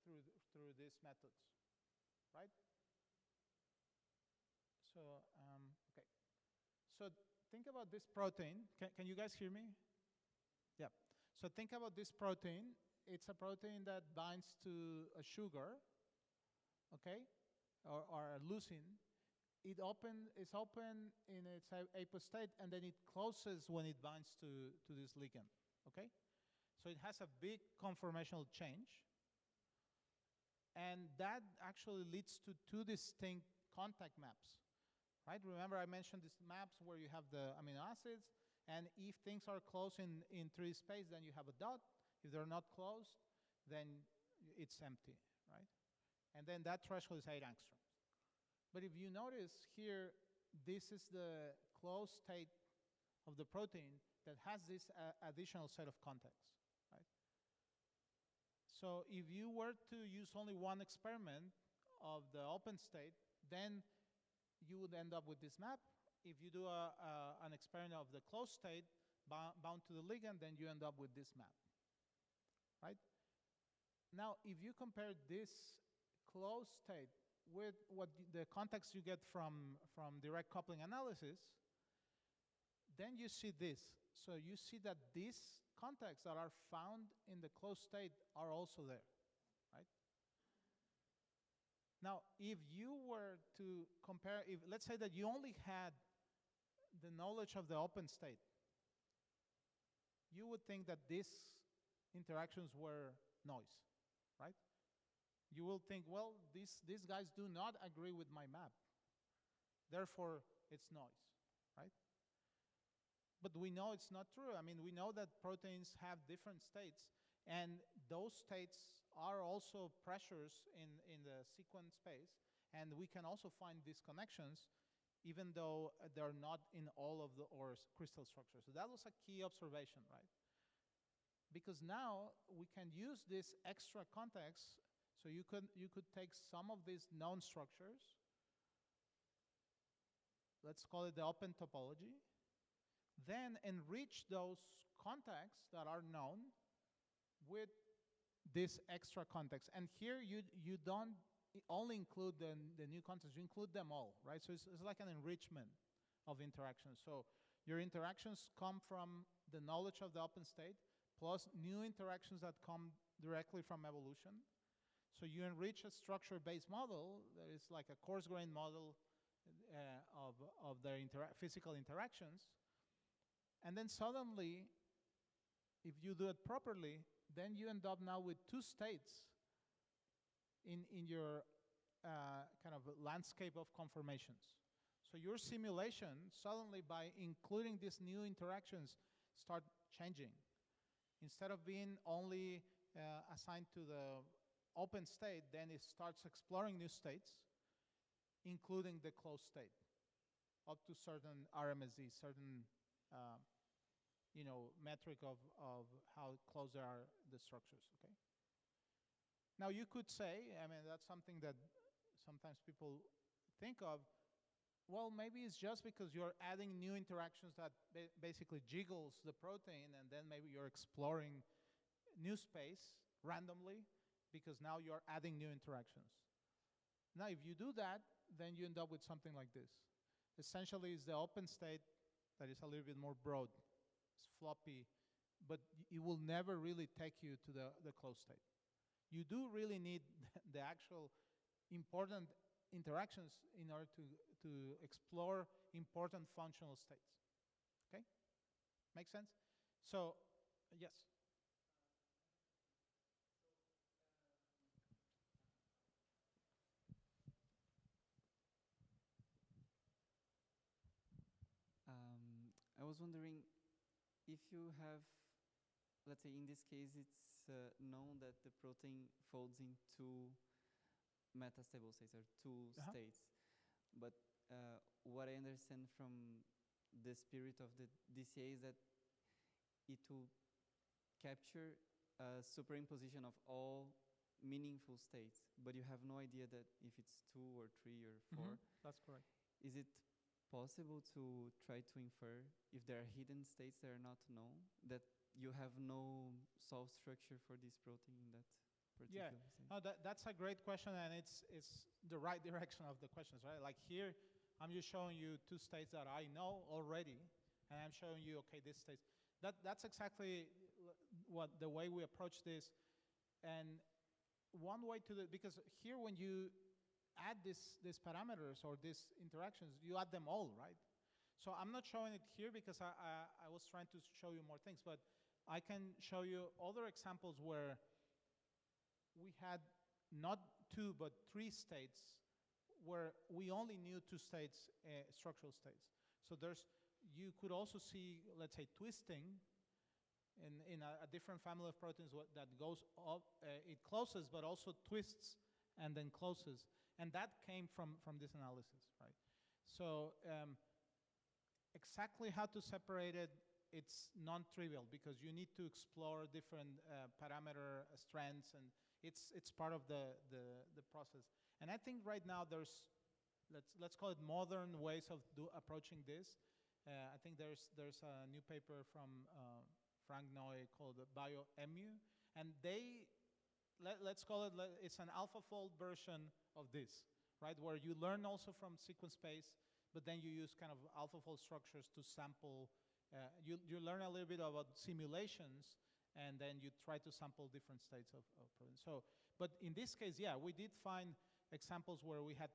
through these methods, right? So, okay. So think about this protein. Can you guys hear me? Yeah. So think about this protein. It's a protein that binds to a sugar, okay, or a leucine. It's open in its apostate, and then it closes when it binds to this ligand, okay? So it has a big conformational change, and that actually leads to two distinct contact maps, right? Remember I mentioned these maps where you have the amino acids, and if things are close in 3D space, then you have a dot. If they're not close, then it's empty, right? And then that threshold is 8 angstroms. But if you notice here, this is the closed state of the protein that has this additional set of contacts, right? So if you were to use only one experiment of the open state, then you would end up with this map. If you do an experiment of the closed state bound to the ligand, then you end up with this map, right? Now, if you compare this closed state with the context you get from direct coupling analysis, then you see this. So you see that these contacts that are found in the closed state are also there, right? Now, if you were to compare, let's say that you only had the knowledge of the open state, you would think that these interactions were noise, right? You will think, well, these guys do not agree with my map. Therefore, it's noise, right? But we know it's not true. I mean, we know that proteins have different states, and those states are also pressures in the sequence space, and we can also find these connections even though they're not in all of the crystal structures. So that was a key observation, right? Because now we can use this extra context. So you could take some of these known structures, let's call it the open topology, then enrich those contacts that are known with this extra context. And here you don't only include the new contacts, you include them all, right? So it's like an enrichment of interactions. So your interactions come from the knowledge of the open state, plus new interactions that come directly from evolution. So you enrich a structure-based model that is like a coarse-grained model of their physical interactions. And then suddenly, if you do it properly, then you end up now with two states in your kind of landscape of conformations. So your simulation, suddenly by including these new interactions, start changing. Instead of being only assigned to the open state, then it starts exploring new states, including the closed state, up to certain RMSD, certain metric of how close are the structures, okay? Now you could say, I mean, that's something that sometimes people think of, well, maybe it's just because you're adding new interactions that basically jiggles the protein, and then maybe you're exploring new space randomly because now you're adding new interactions. Now, if you do that, then you end up with something like this. Essentially, it's the open state that is a little bit more broad. It's floppy, but it will never really take you to the closed state. You do really need the actual important interactions in order to explore important functional states. Okay? Make sense? So, yes. I was wondering if you have, let's say in this case, it's known that the protein folds in two metastable states or two states. But what I understand from the spirit of the DCA is that it will capture a superimposition of all meaningful states, but you have no idea that if it's 2 or 3 or 4. That's correct. Is it possible to try to infer if there are hidden states that are not known, that you have no solved structure for this protein in that particular state? No, that's a great question, and it's the right direction of the questions, right? Like here, I'm just showing you two states that I know already, and I'm showing you, okay, this state. That's exactly what the way we approach this. And one way to because here when you add these parameters or these interactions, you add them all, right? So I'm not showing it here because I was trying to show you more things, but I can show you other examples where we had not 2 but 3 states where we only knew 2 states, structural states. So you could also see, let's say, twisting in a different family of proteins that goes up, it closes but also twists and then closes. And that came from this analysis, right? So exactly how to separate it, it's non-trivial because you need to explore different parameter strands, and it's part of the process. And I think right now there's, let's call it modern ways of approaching this. I think there's a new paper from Frank Noy called biomolecular, and let's call it, it's an AlphaFold version of this, right? Where you learn also from sequence space, but then you use kind of AlphaFold structures to sample. You learn a little bit about simulations, and then you try to sample different states of proteins. So, but in this case, yeah, we did find examples where we had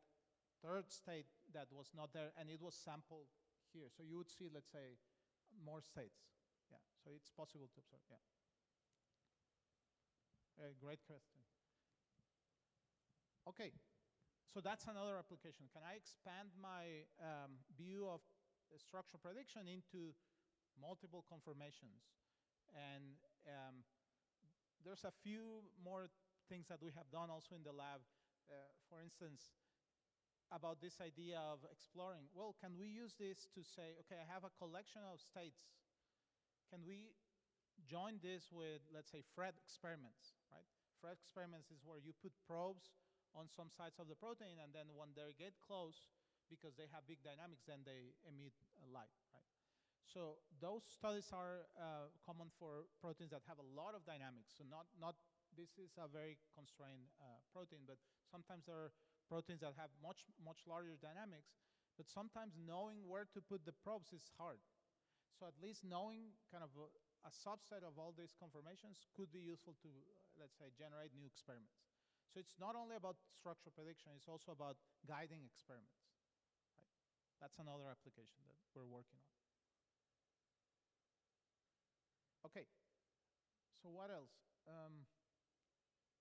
third state that was not there, and it was sampled here. So you would see, let's say, more states. Yeah, so it's possible to observe, yeah. Great question. Okay, so that's another application. Can I expand my view of structure prediction into multiple conformations? And there's a few more things that we have done also in the lab. For instance, about this idea of exploring. Well, can we use this to say, okay, I have a collection of states. Can we join this with, let's say, Fred experiments, right? Fred experiments is where you put probes on some sides of the protein, and then when they get close, because they have big dynamics, then they emit light, right? So those studies are common for proteins that have a lot of dynamics. So this is a very constrained protein, but sometimes there are proteins that have much larger dynamics, but sometimes knowing where to put the probes is hard. So at least knowing kind of a subset of all these conformations could be useful to, let's say, generate new experiments. So it's not only about structural prediction, it's also about guiding experiments. Right? That's another application that we're working on. Okay, so what else?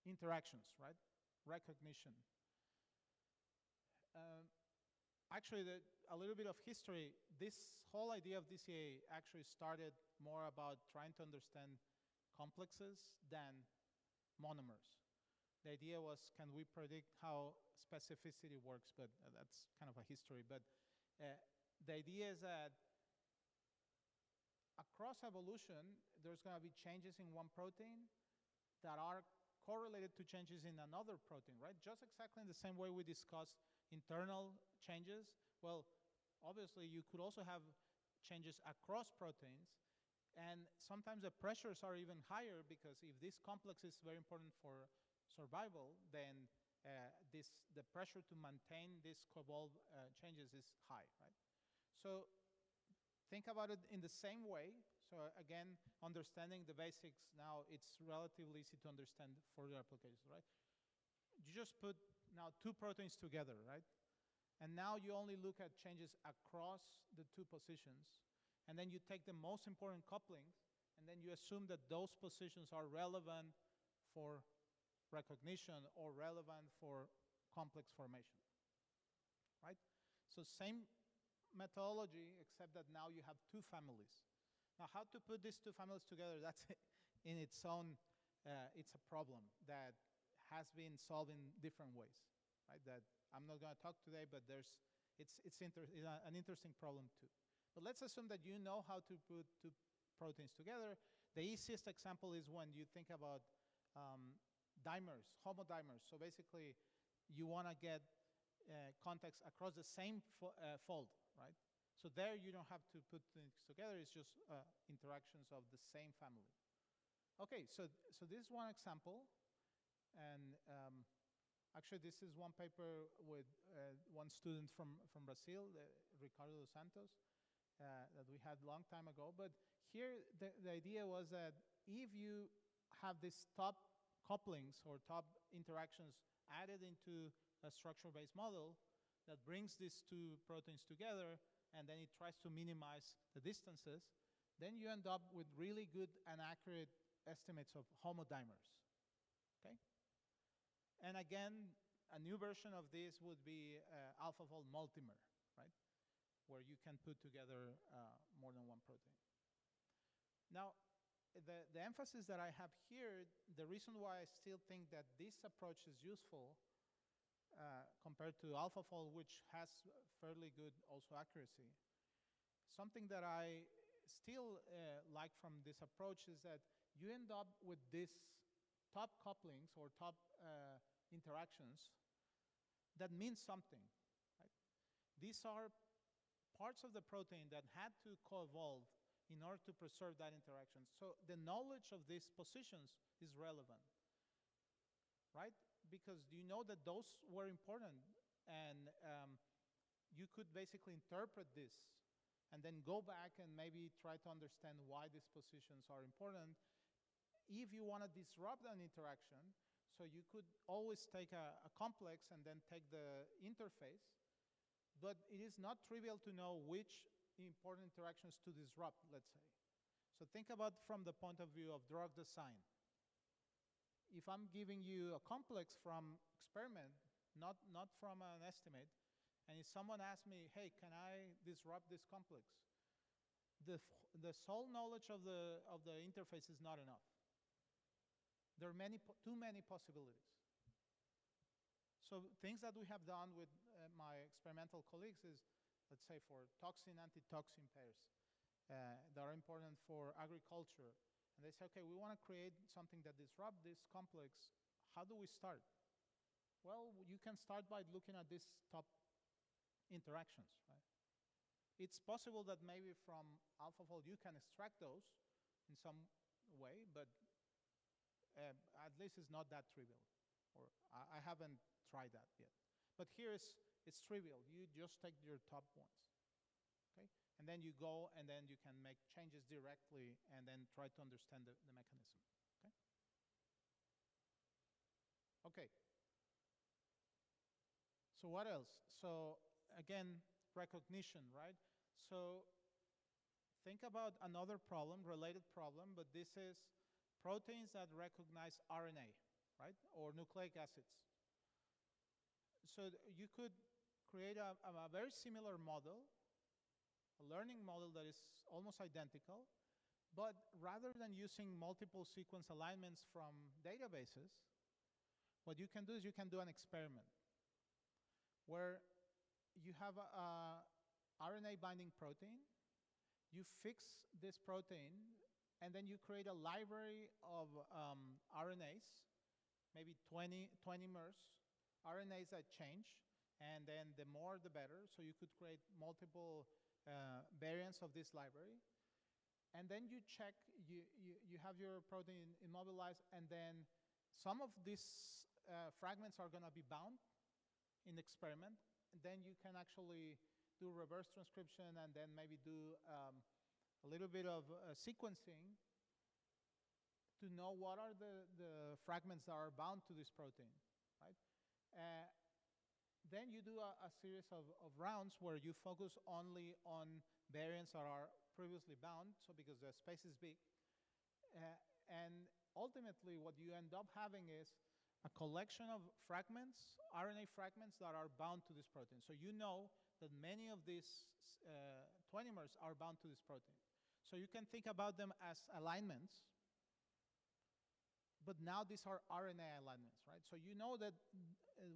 Interactions, right? Recognition. Actually, a little bit of history. This whole idea of DCA actually started more about trying to understand complexes than monomers. The idea was, can we predict how specificity works? But that's kind of a history. But the idea is that across evolution, there's going to be changes in one protein that are correlated to changes in another protein, right? Just exactly in the same way we discussed internal changes. Well, obviously, you could also have changes across proteins. And sometimes the pressures are even higher because if this complex is very important for survival, then the pressure to maintain these co-evolved changes is high, right? So think about it in the same way. So again, understanding the basics now, it's relatively easy to understand further applications, right? You just put now two proteins together, right? And now you only look at changes across the two positions, and then you take the most important couplings, and then you assume that those positions are relevant for recognition or relevant for complex formation, right? So same methodology, except that now you have two families. Now, how to put these two families together, that's in its own, it's a problem that has been solved in different ways, right? That I'm not going to talk today, but it's an interesting problem too. But let's assume that you know how to put two proteins together. The easiest example is when you think about dimers, homodimers. So basically, you want to get contacts across the same fold, right? So there you don't have to put things together. It's just interactions of the same family. Okay, so this is one example. And actually, this is one paper with one student from Brazil, Ricardo dos Santos, that we had a long time ago. But here, the idea was that if you have these top couplings or top interactions added into a structure-based model that brings these two proteins together, and then it tries to minimize the distances, then you end up with really good and accurate estimates of homodimers, okay? And again, a new version of this would be AlphaFold multimer, right? Where you can put together more than one protein. Now, the emphasis that I have here, the reason why I still think that this approach is useful compared to AlphaFold, which has fairly good also accuracy. Something that I still like from this approach is that you end up with these top couplings or top interactions that mean something, right? These are parts of the protein that had to co-evolve in order to preserve that interaction. So the knowledge of these positions is relevant, right? Because you know that those were important, and you could basically interpret this and then go back and maybe try to understand why these positions are important. If you want to disrupt an interaction, so you could always take a complex and then take the interface, but it is not trivial to know which important interactions to disrupt, let's say. So think about from the point of view of drug design. If I'm giving you a complex from experiment, not from an estimate, and if someone asks me, hey, can I disrupt this complex? The sole knowledge of the interface is not enough. There are too many possibilities. So things that we have done with my experimental colleagues is, let's say, for toxin-antitoxin pairs that are important for agriculture. And they say, okay, we want to create something that disrupts this complex. How do we start? Well, you can start by looking at these top interactions, right? It's possible that maybe from AlphaFold you can extract those in some way, but at least it's not that trivial. Or I haven't tried that yet. But here it's trivial. You just take your top ones, okay? And then you go and then you can make changes directly and then try to understand the mechanism, okay? Okay, So what else? So again, recognition, right? So think about another problem, related problem, but this is proteins that recognize RNA, right? Or nucleic acids. So you could create a very similar model, a learning model that is almost identical, but rather than using multiple sequence alignments from databases, what you can do is you can do an experiment where you have a RNA binding protein, you fix this protein, and then you create a library of RNAs, maybe 20 mers, RNAs that change, and then the more the better, so you could create multiple variants of this library. And then you check, you have your protein immobilized, and then some of these fragments are going to be bound in the experiment. And then you can actually do reverse transcription and then maybe do a little bit of sequencing to know what are the fragments that are bound to this protein, right? Then you do a series of rounds where you focus only on variants that are previously bound, so because the space is big. And ultimately, what you end up having is a collection of fragments, RNA fragments that are bound to this protein. So you know that many of these 20mers are bound to this protein. So you can think about them as alignments, but now these are RNA alignments, right? So you know that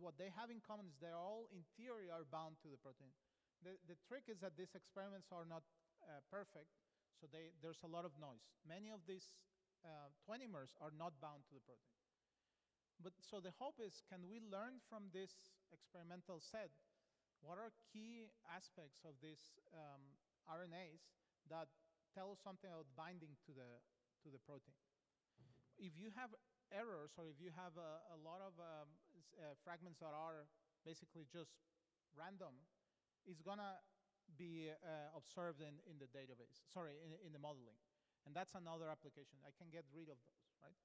what they have in common is they're all, in theory, are bound to the protein. The trick is that these experiments are not perfect, so there's a lot of noise. Many of these 20mers are not bound to the protein. But so the hope is, can we learn from this experimental set what are key aspects of these RNAs that tell us something about binding to the protein? If you have errors, or if you have a lot of fragments that are basically just random, it's gonna be observed in the database, sorry, in the modeling. And that's another application. I can get rid of those, right?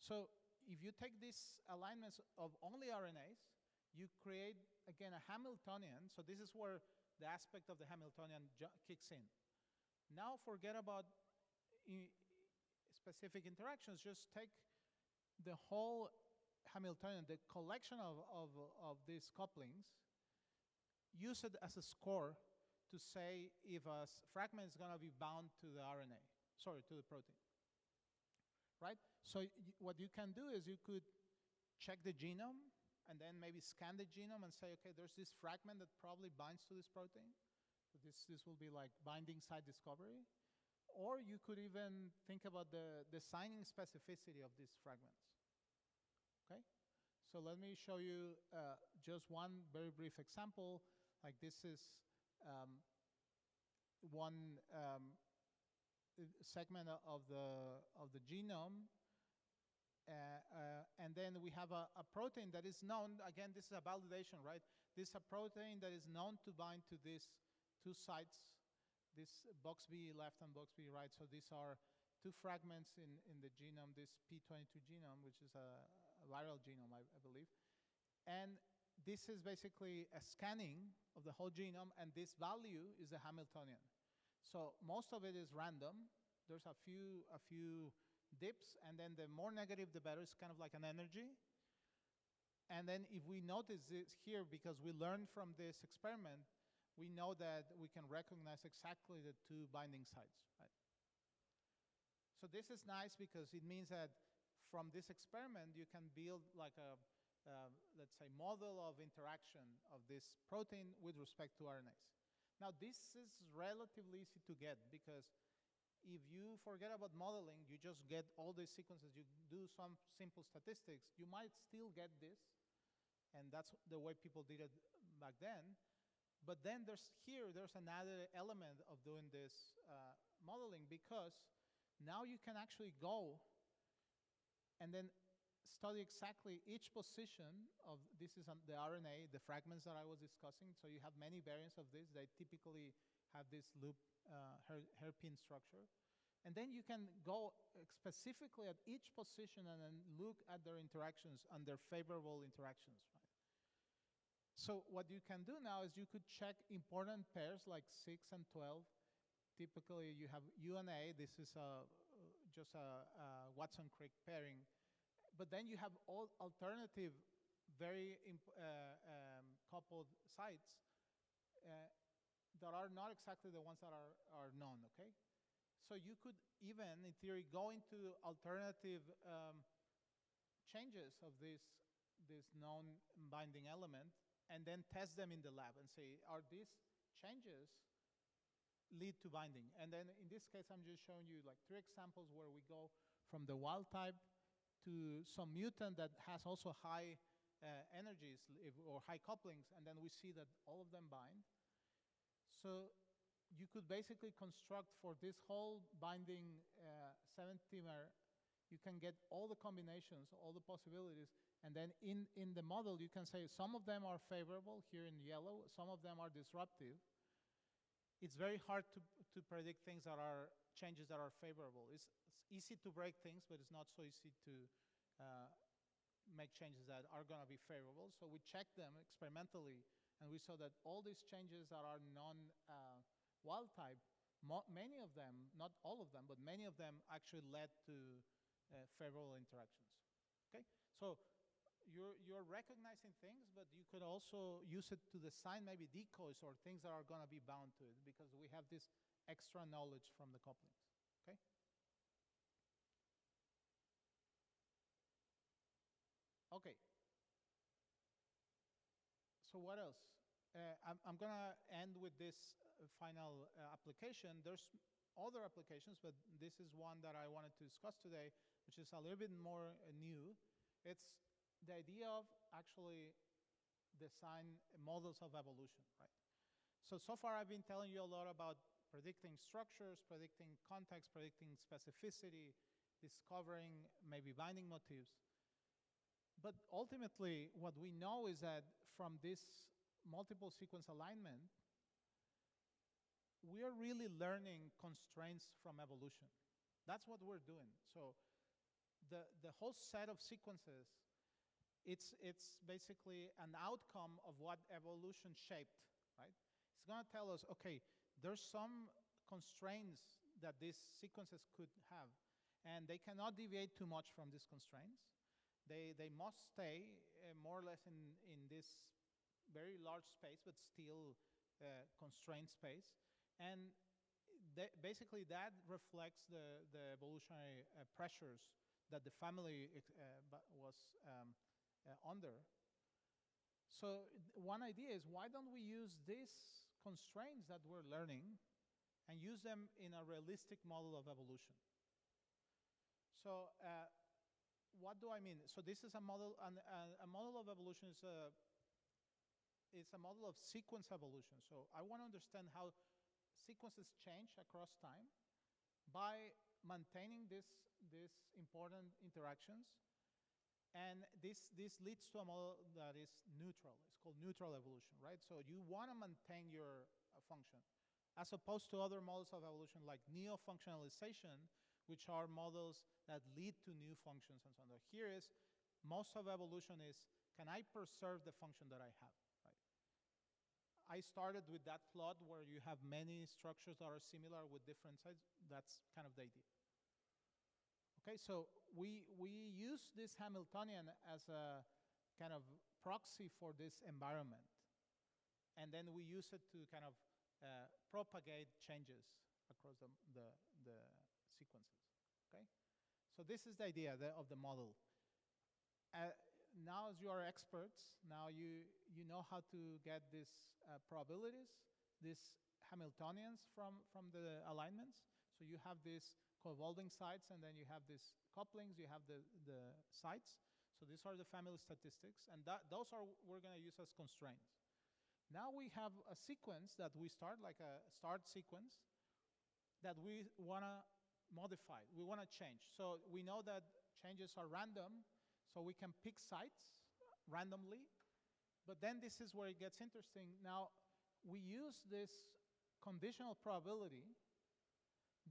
So if you take these alignments of only RNAs, you create, again, a Hamiltonian. So this is where the aspect of the Hamiltonian kicks in. Now forget about specific interactions. Just take the whole Hamiltonian, the collection of these couplings, use it as a score to say if a fragment is going to be bound to the RNA, sorry, to the protein, right? So what you can do is you could check the genome and then maybe scan the genome and say, okay, there's this fragment that probably binds to this protein. So this will be like binding site discovery. Or you could even think about the signing specificity of these fragments, okay? So let me show you just one very brief example. Like this is one segment of the genome, and then we have a protein that is known. Again, this is a validation, right? This is a protein that is known to bind to these two sites, this box B left and box B right. So these are two fragments in the genome, this P22 genome, which is a viral genome, I believe. And this is basically a scanning of the whole genome, and this value is the Hamiltonian. So most of it is random. There's a few dips, and then the more negative, the better. It's kind of like an energy. And then if we notice this here, because we learned from this experiment, we know that we can recognize exactly the two binding sites, right? So this is nice because it means that from this experiment, you can build like a, let's say, model of interaction of this protein with respect to RNAs. Now, this is relatively easy to get because if you forget about modeling, you just get all these sequences, you do some simple statistics, you might still get this, and that's the way people did it back then. But then there's another element of doing this modeling, because now you can actually go and then study exactly each position of, this is the RNA, the fragments that I was discussing. So you have many variants of this. They typically have this loop hairpin structure. And then you can go specifically at each position and then look at their interactions and their favorable interactions, right? So what you can do now is you could check important pairs like 6 and 12. Typically, you have U and A. This is just a Watson-Crick pairing. But then you have all alternative, very coupled sites that are not exactly the ones that are known, okay? So you could even, in theory, go into alternative changes of this known binding element and then test them in the lab and say, are these changes lead to binding? And then in this case, I'm just showing you like 3 examples where we go from the wild type to some mutant that has also high energies or high couplings, and then we see that all of them bind. So you could basically construct for this whole binding 7-temer, you can get all the combinations, all the possibilities, and then in the model you can say some of them are favorable here in yellow, some of them are disruptive. It's very hard to predict things that are changes that are favorable. It's easy to break things, but it's not so easy to make changes that are going to be favorable. So we checked them experimentally, and we saw that all these changes that are non-wild type, many of them, not all of them, but many of them actually led to favorable interactions. Okay, so you're recognizing things, but you could also use it to design maybe decoys or things that are going to be bound to it, because we have this extra knowledge from the couplings. Okay. Okay. So what else? I'm going to end with this final application. There's other applications, but this is one that I wanted to discuss today, which is a little bit more new. It's the idea of actually design models of evolution, right? So far I've been telling you a lot about predicting structures, predicting context, predicting specificity, discovering maybe binding motifs. But ultimately, what we know is that from this multiple sequence alignment, we are really learning constraints from evolution. That's what we're doing. So the whole set of sequences, it's basically an outcome of what evolution shaped, right? It's going to tell us, okay, there's some constraints that these sequences could have, and they cannot deviate too much from these constraints. They must stay more or less in this very large space, but still constrained space. And basically that reflects the evolutionary pressures that the family was under. So one idea is, why don't we use these constraints that we're learning and use them in a realistic model of evolution? So what do I mean? So this is a model, a model of evolution is a model of sequence evolution. So I want to understand how sequences change across time by maintaining these important interactions. And this leads to a model that is neutral. It's called neutral evolution, right? So you want to maintain your function, as opposed to other models of evolution like neo-functionalization, which are models that lead to new functions and so on. Here is, most of evolution is, can I preserve the function that I have, right? I started with that plot where you have many structures that are similar with different sides. That's kind of the idea. Okay, so we use this Hamiltonian as a kind of proxy for this environment. And then we use it to kind of propagate changes across the sequences, okay? So this is the idea of the model. Now as you are experts, now you know how to get these probabilities, these Hamiltonians from the alignments. So you have these co-evolving sites, and then you have these couplings, you have the sites. So these are the family statistics, and those are we're going to use as constraints. Now we have a sequence that we start, like a start sequence, that we want to modify, we want to change. So we know that changes are random, so we can pick sites randomly. But then this is where it gets interesting. Now we use this conditional probability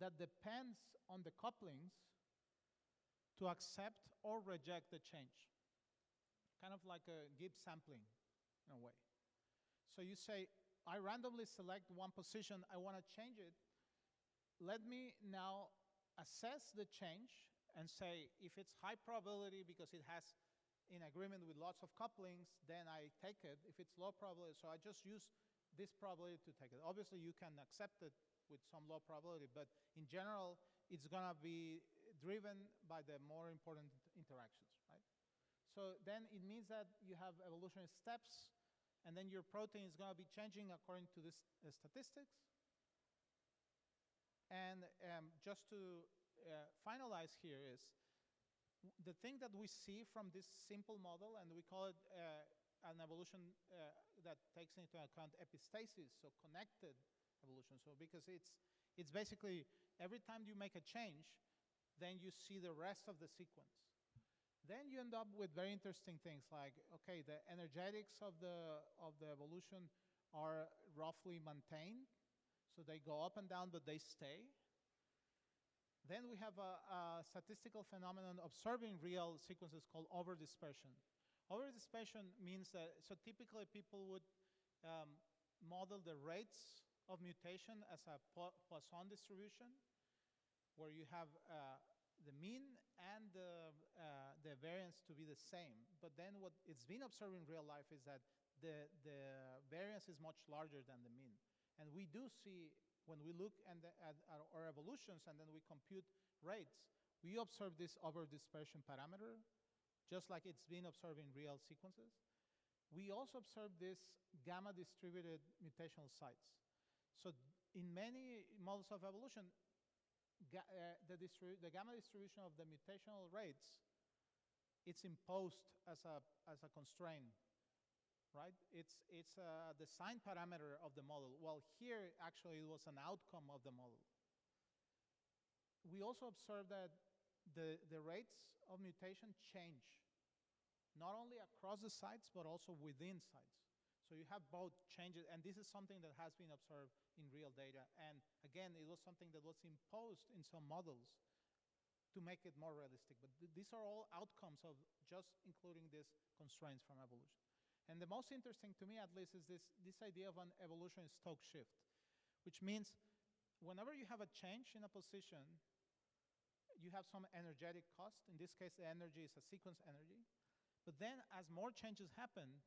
that depends on the couplings to accept or reject the change. Kind of like a Gibbs sampling in a way. So you say, I randomly select one position, I want to change it. Let me now assess the change and say, if it's high probability because it has in agreement with lots of couplings, then I take it. If it's low probability, so I just use this probability to take it. Obviously, you can accept it with some low probability, but in general, it's going to be driven by the more important interactions, right? So then it means that you have evolutionary steps, and then your protein is going to be changing according to this statistics. And just to finalize here is, the thing that we see from this simple model, and we call it an evolution that takes into account epistasis, so connected evolution. So because it's basically every time you make a change, then you see the rest of the sequence. Then you end up with very interesting things like, okay, the energetics of the evolution are roughly maintained, so they go up and down, but they stay. Then we have a statistical phenomenon observing real sequences called overdispersion. Overdispersion means that, so typically people would model the rates of mutation as a Poisson distribution, where you have the mean and the variance to be the same. But then what it's been observed in real life is that the variance is much larger than the mean. And we do see, when we look at our evolutions and then we compute rates, we observe this overdispersion parameter, just like it's been observed in real sequences. We also observe this gamma-distributed mutational sites. So in many models of evolution, the gamma distribution of the mutational rates, it's imposed as a constraint, right? It's the sign parameter of the model. Well, here, actually, it was an outcome of the model. We also observe that the rates of mutation change, not only across the sites, but also within sites. So you have both changes, and this is something that has been observed in real data. And again, it was something that was imposed in some models to make it more realistic. But these are all outcomes of just including these constraints from evolution. And the most interesting to me, at least, is this idea of an evolutionary Stokes shift, which means whenever you have a change in a position, you have some energetic cost. In this case, the energy is a sequence energy. But then as more changes happen,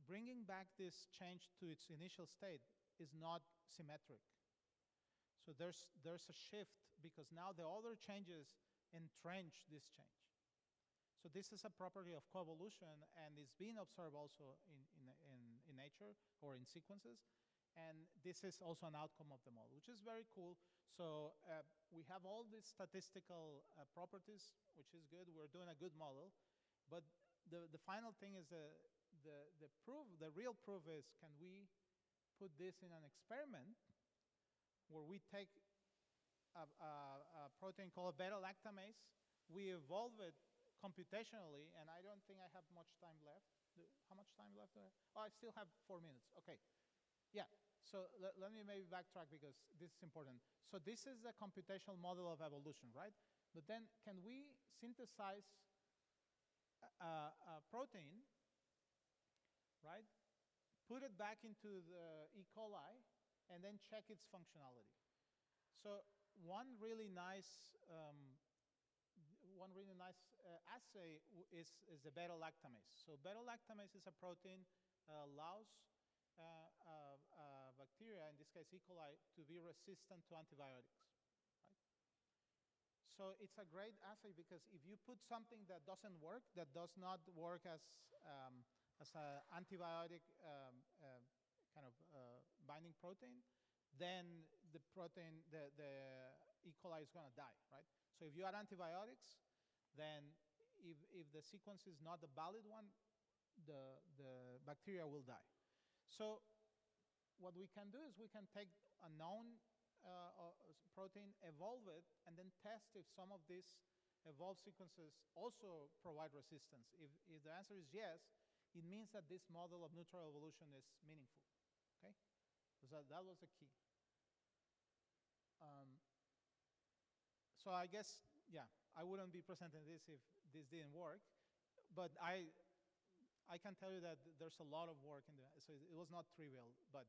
bringing back this change to its initial state is not symmetric. So there's a shift because now the other changes entrench this change. So this is a property of coevolution, and it's being observed also in nature or in sequences. And this is also an outcome of the model, which is very cool. So we have all these statistical properties, which is good. We're doing a good model. But the final thing is the proof, the real proof is, can we put this in an experiment where we take a protein called beta-lactamase, we evolve it computationally, and I don't think I have much time left. How much time left do I have? Oh, I still have 4 minutes. Okay. Yeah. So let me maybe backtrack because this is important. So this is a computational model of evolution, right? But then can we synthesize a protein, right? Put it back into the E. coli and then check its functionality. So one really nice assay is the beta-lactamase. So beta-lactamase is a protein that allows bacteria, in this case E. coli, to be resistant to antibiotics. Right? So it's a great assay because if you put something that doesn't work, that does not work as an antibiotic kind of binding protein, then the protein, the E. coli is going to die, right? So if you add antibiotics, then if the sequence is not the valid one, the bacteria will die. So what we can do is we can take a known protein, evolve it, and then test if some of these evolved sequences also provide resistance. If the answer is yes, it means that this model of neutral evolution is meaningful, okay? So that was the key. So I guess, yeah, I wouldn't be presenting this if this didn't work, but I I can tell you that there's a lot of work in there. So it was not trivial, but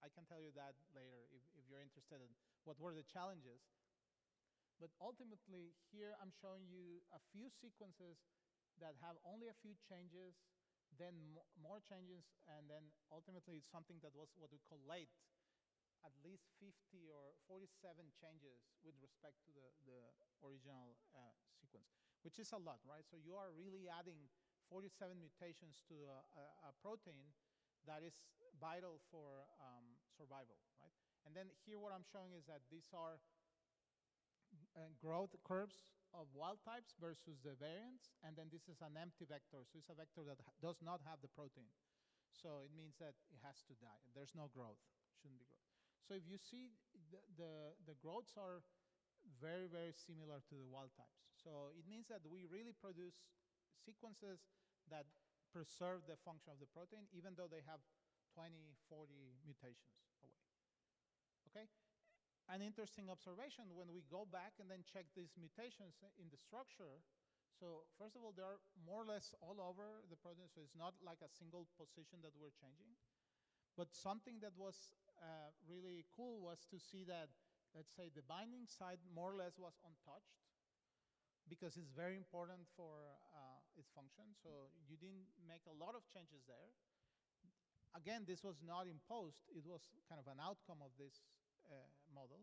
I can tell you that later if you're interested in what were the challenges. But ultimately, here I'm showing you a few sequences that have only a few changes, then more changes, and then ultimately something that was what we call late, at least 50 or 47 changes with respect to the original sequence, which is a lot, right? So you are really adding 47 mutations to a protein that is vital for survival, right? And then here what I'm showing is that these are growth curves of wild types versus the variants, and then this is an empty vector, so it's a vector that does not have the protein. So it means that it has to die. There's no growth, shouldn't be growth. So if you see, the growths are very, very similar to the wild types. So it means that we really produce sequences that preserve the function of the protein, even though they have 20, 40 mutations away. Okay? An interesting observation when we go back and then check these mutations in the structure. So first of all, they are more or less all over the protein, so it's not like a single position that we're changing. But something that was really cool was to see that, let's say, the binding site more or less was untouched, because it's very important for its function. So you didn't make a lot of changes there. Again, this was not imposed. It was kind of an outcome of this model.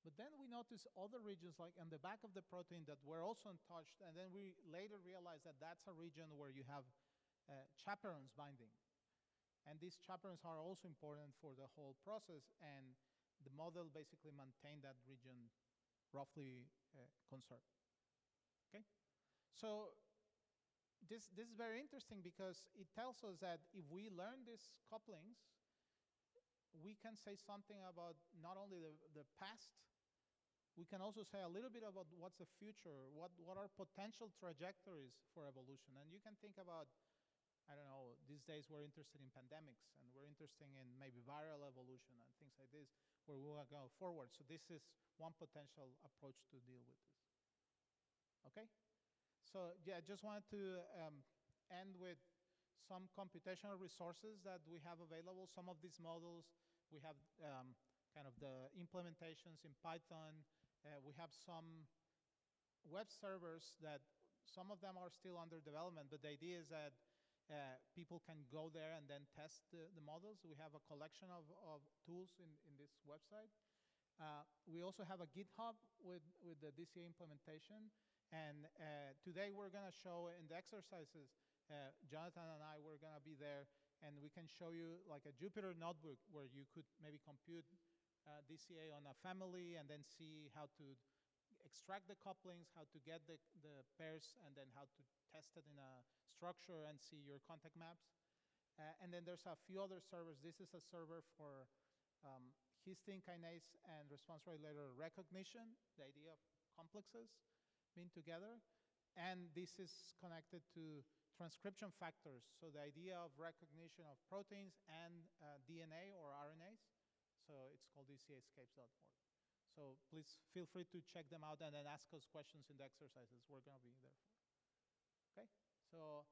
But then we noticed other regions, like on the back of the protein, that were also untouched. And then we later realized that that's a region where you have chaperones binding. And these chaperones are also important for the whole process. And the model basically maintained that region roughly conserved. Okay? So this is very interesting because it tells us that if we learn these couplings, we can say something about not only the past, we can also say a little bit about what's the future, what are potential trajectories for evolution. And you can think about, I don't know, these days we're interested in pandemics, and we're interested in maybe viral evolution and things like this, where we want to go forward. So this is one potential approach to deal with this. Okay? So yeah, I just wanted to end with some computational resources that we have available. Some of these models, we have kind of the implementations in Python. We have some web servers that some of them are still under development, but the idea is that people can go there and then test the models. We have a collection of tools in this website. We also have a GitHub with the DCA implementation. And today we're going to show in the exercises, Jonathan and I, we're going to be there, and we can show you like a Jupyter notebook where you could maybe compute DCA on a family and then see how to extract the couplings, how to get the pairs, and then how to test it in a structure and see your contact maps. And then there's a few other servers. This is a server for histone kinase and response regulator recognition, the idea of complexes being together. And this is connected to transcription factors, so the idea of recognition of proteins and DNA or RNAs. So it's called DCAescapes.org. So please feel free to check them out and then ask us questions in the exercises. We're going to be there for. Okay? So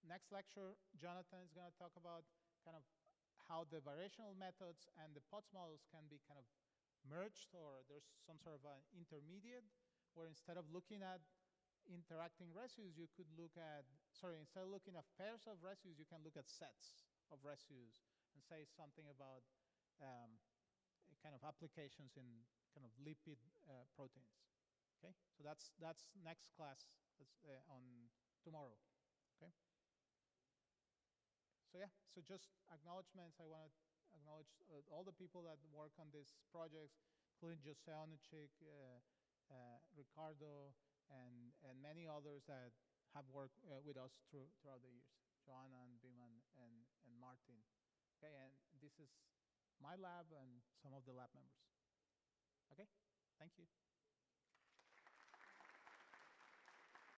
next lecture, Jonathan is going to talk about kind of how the variational methods and the POTS models can be kind of merged, or there's some sort of an intermediate where instead of looking at interacting residues, you could look at, instead of looking at pairs of residues, you can look at sets of residues and say something about kind of applications in kind of lipid proteins. Okay, so that's next class. That's on tomorrow. Okay. So yeah, so just acknowledgements. I want to acknowledge all the people that work on this project, including Jose Onuchik, Ricardo, and many others that have worked with us throughout the years. Joanna and Biman and Martin. Okay, and this is my lab and some of the lab members. Okay, thank you.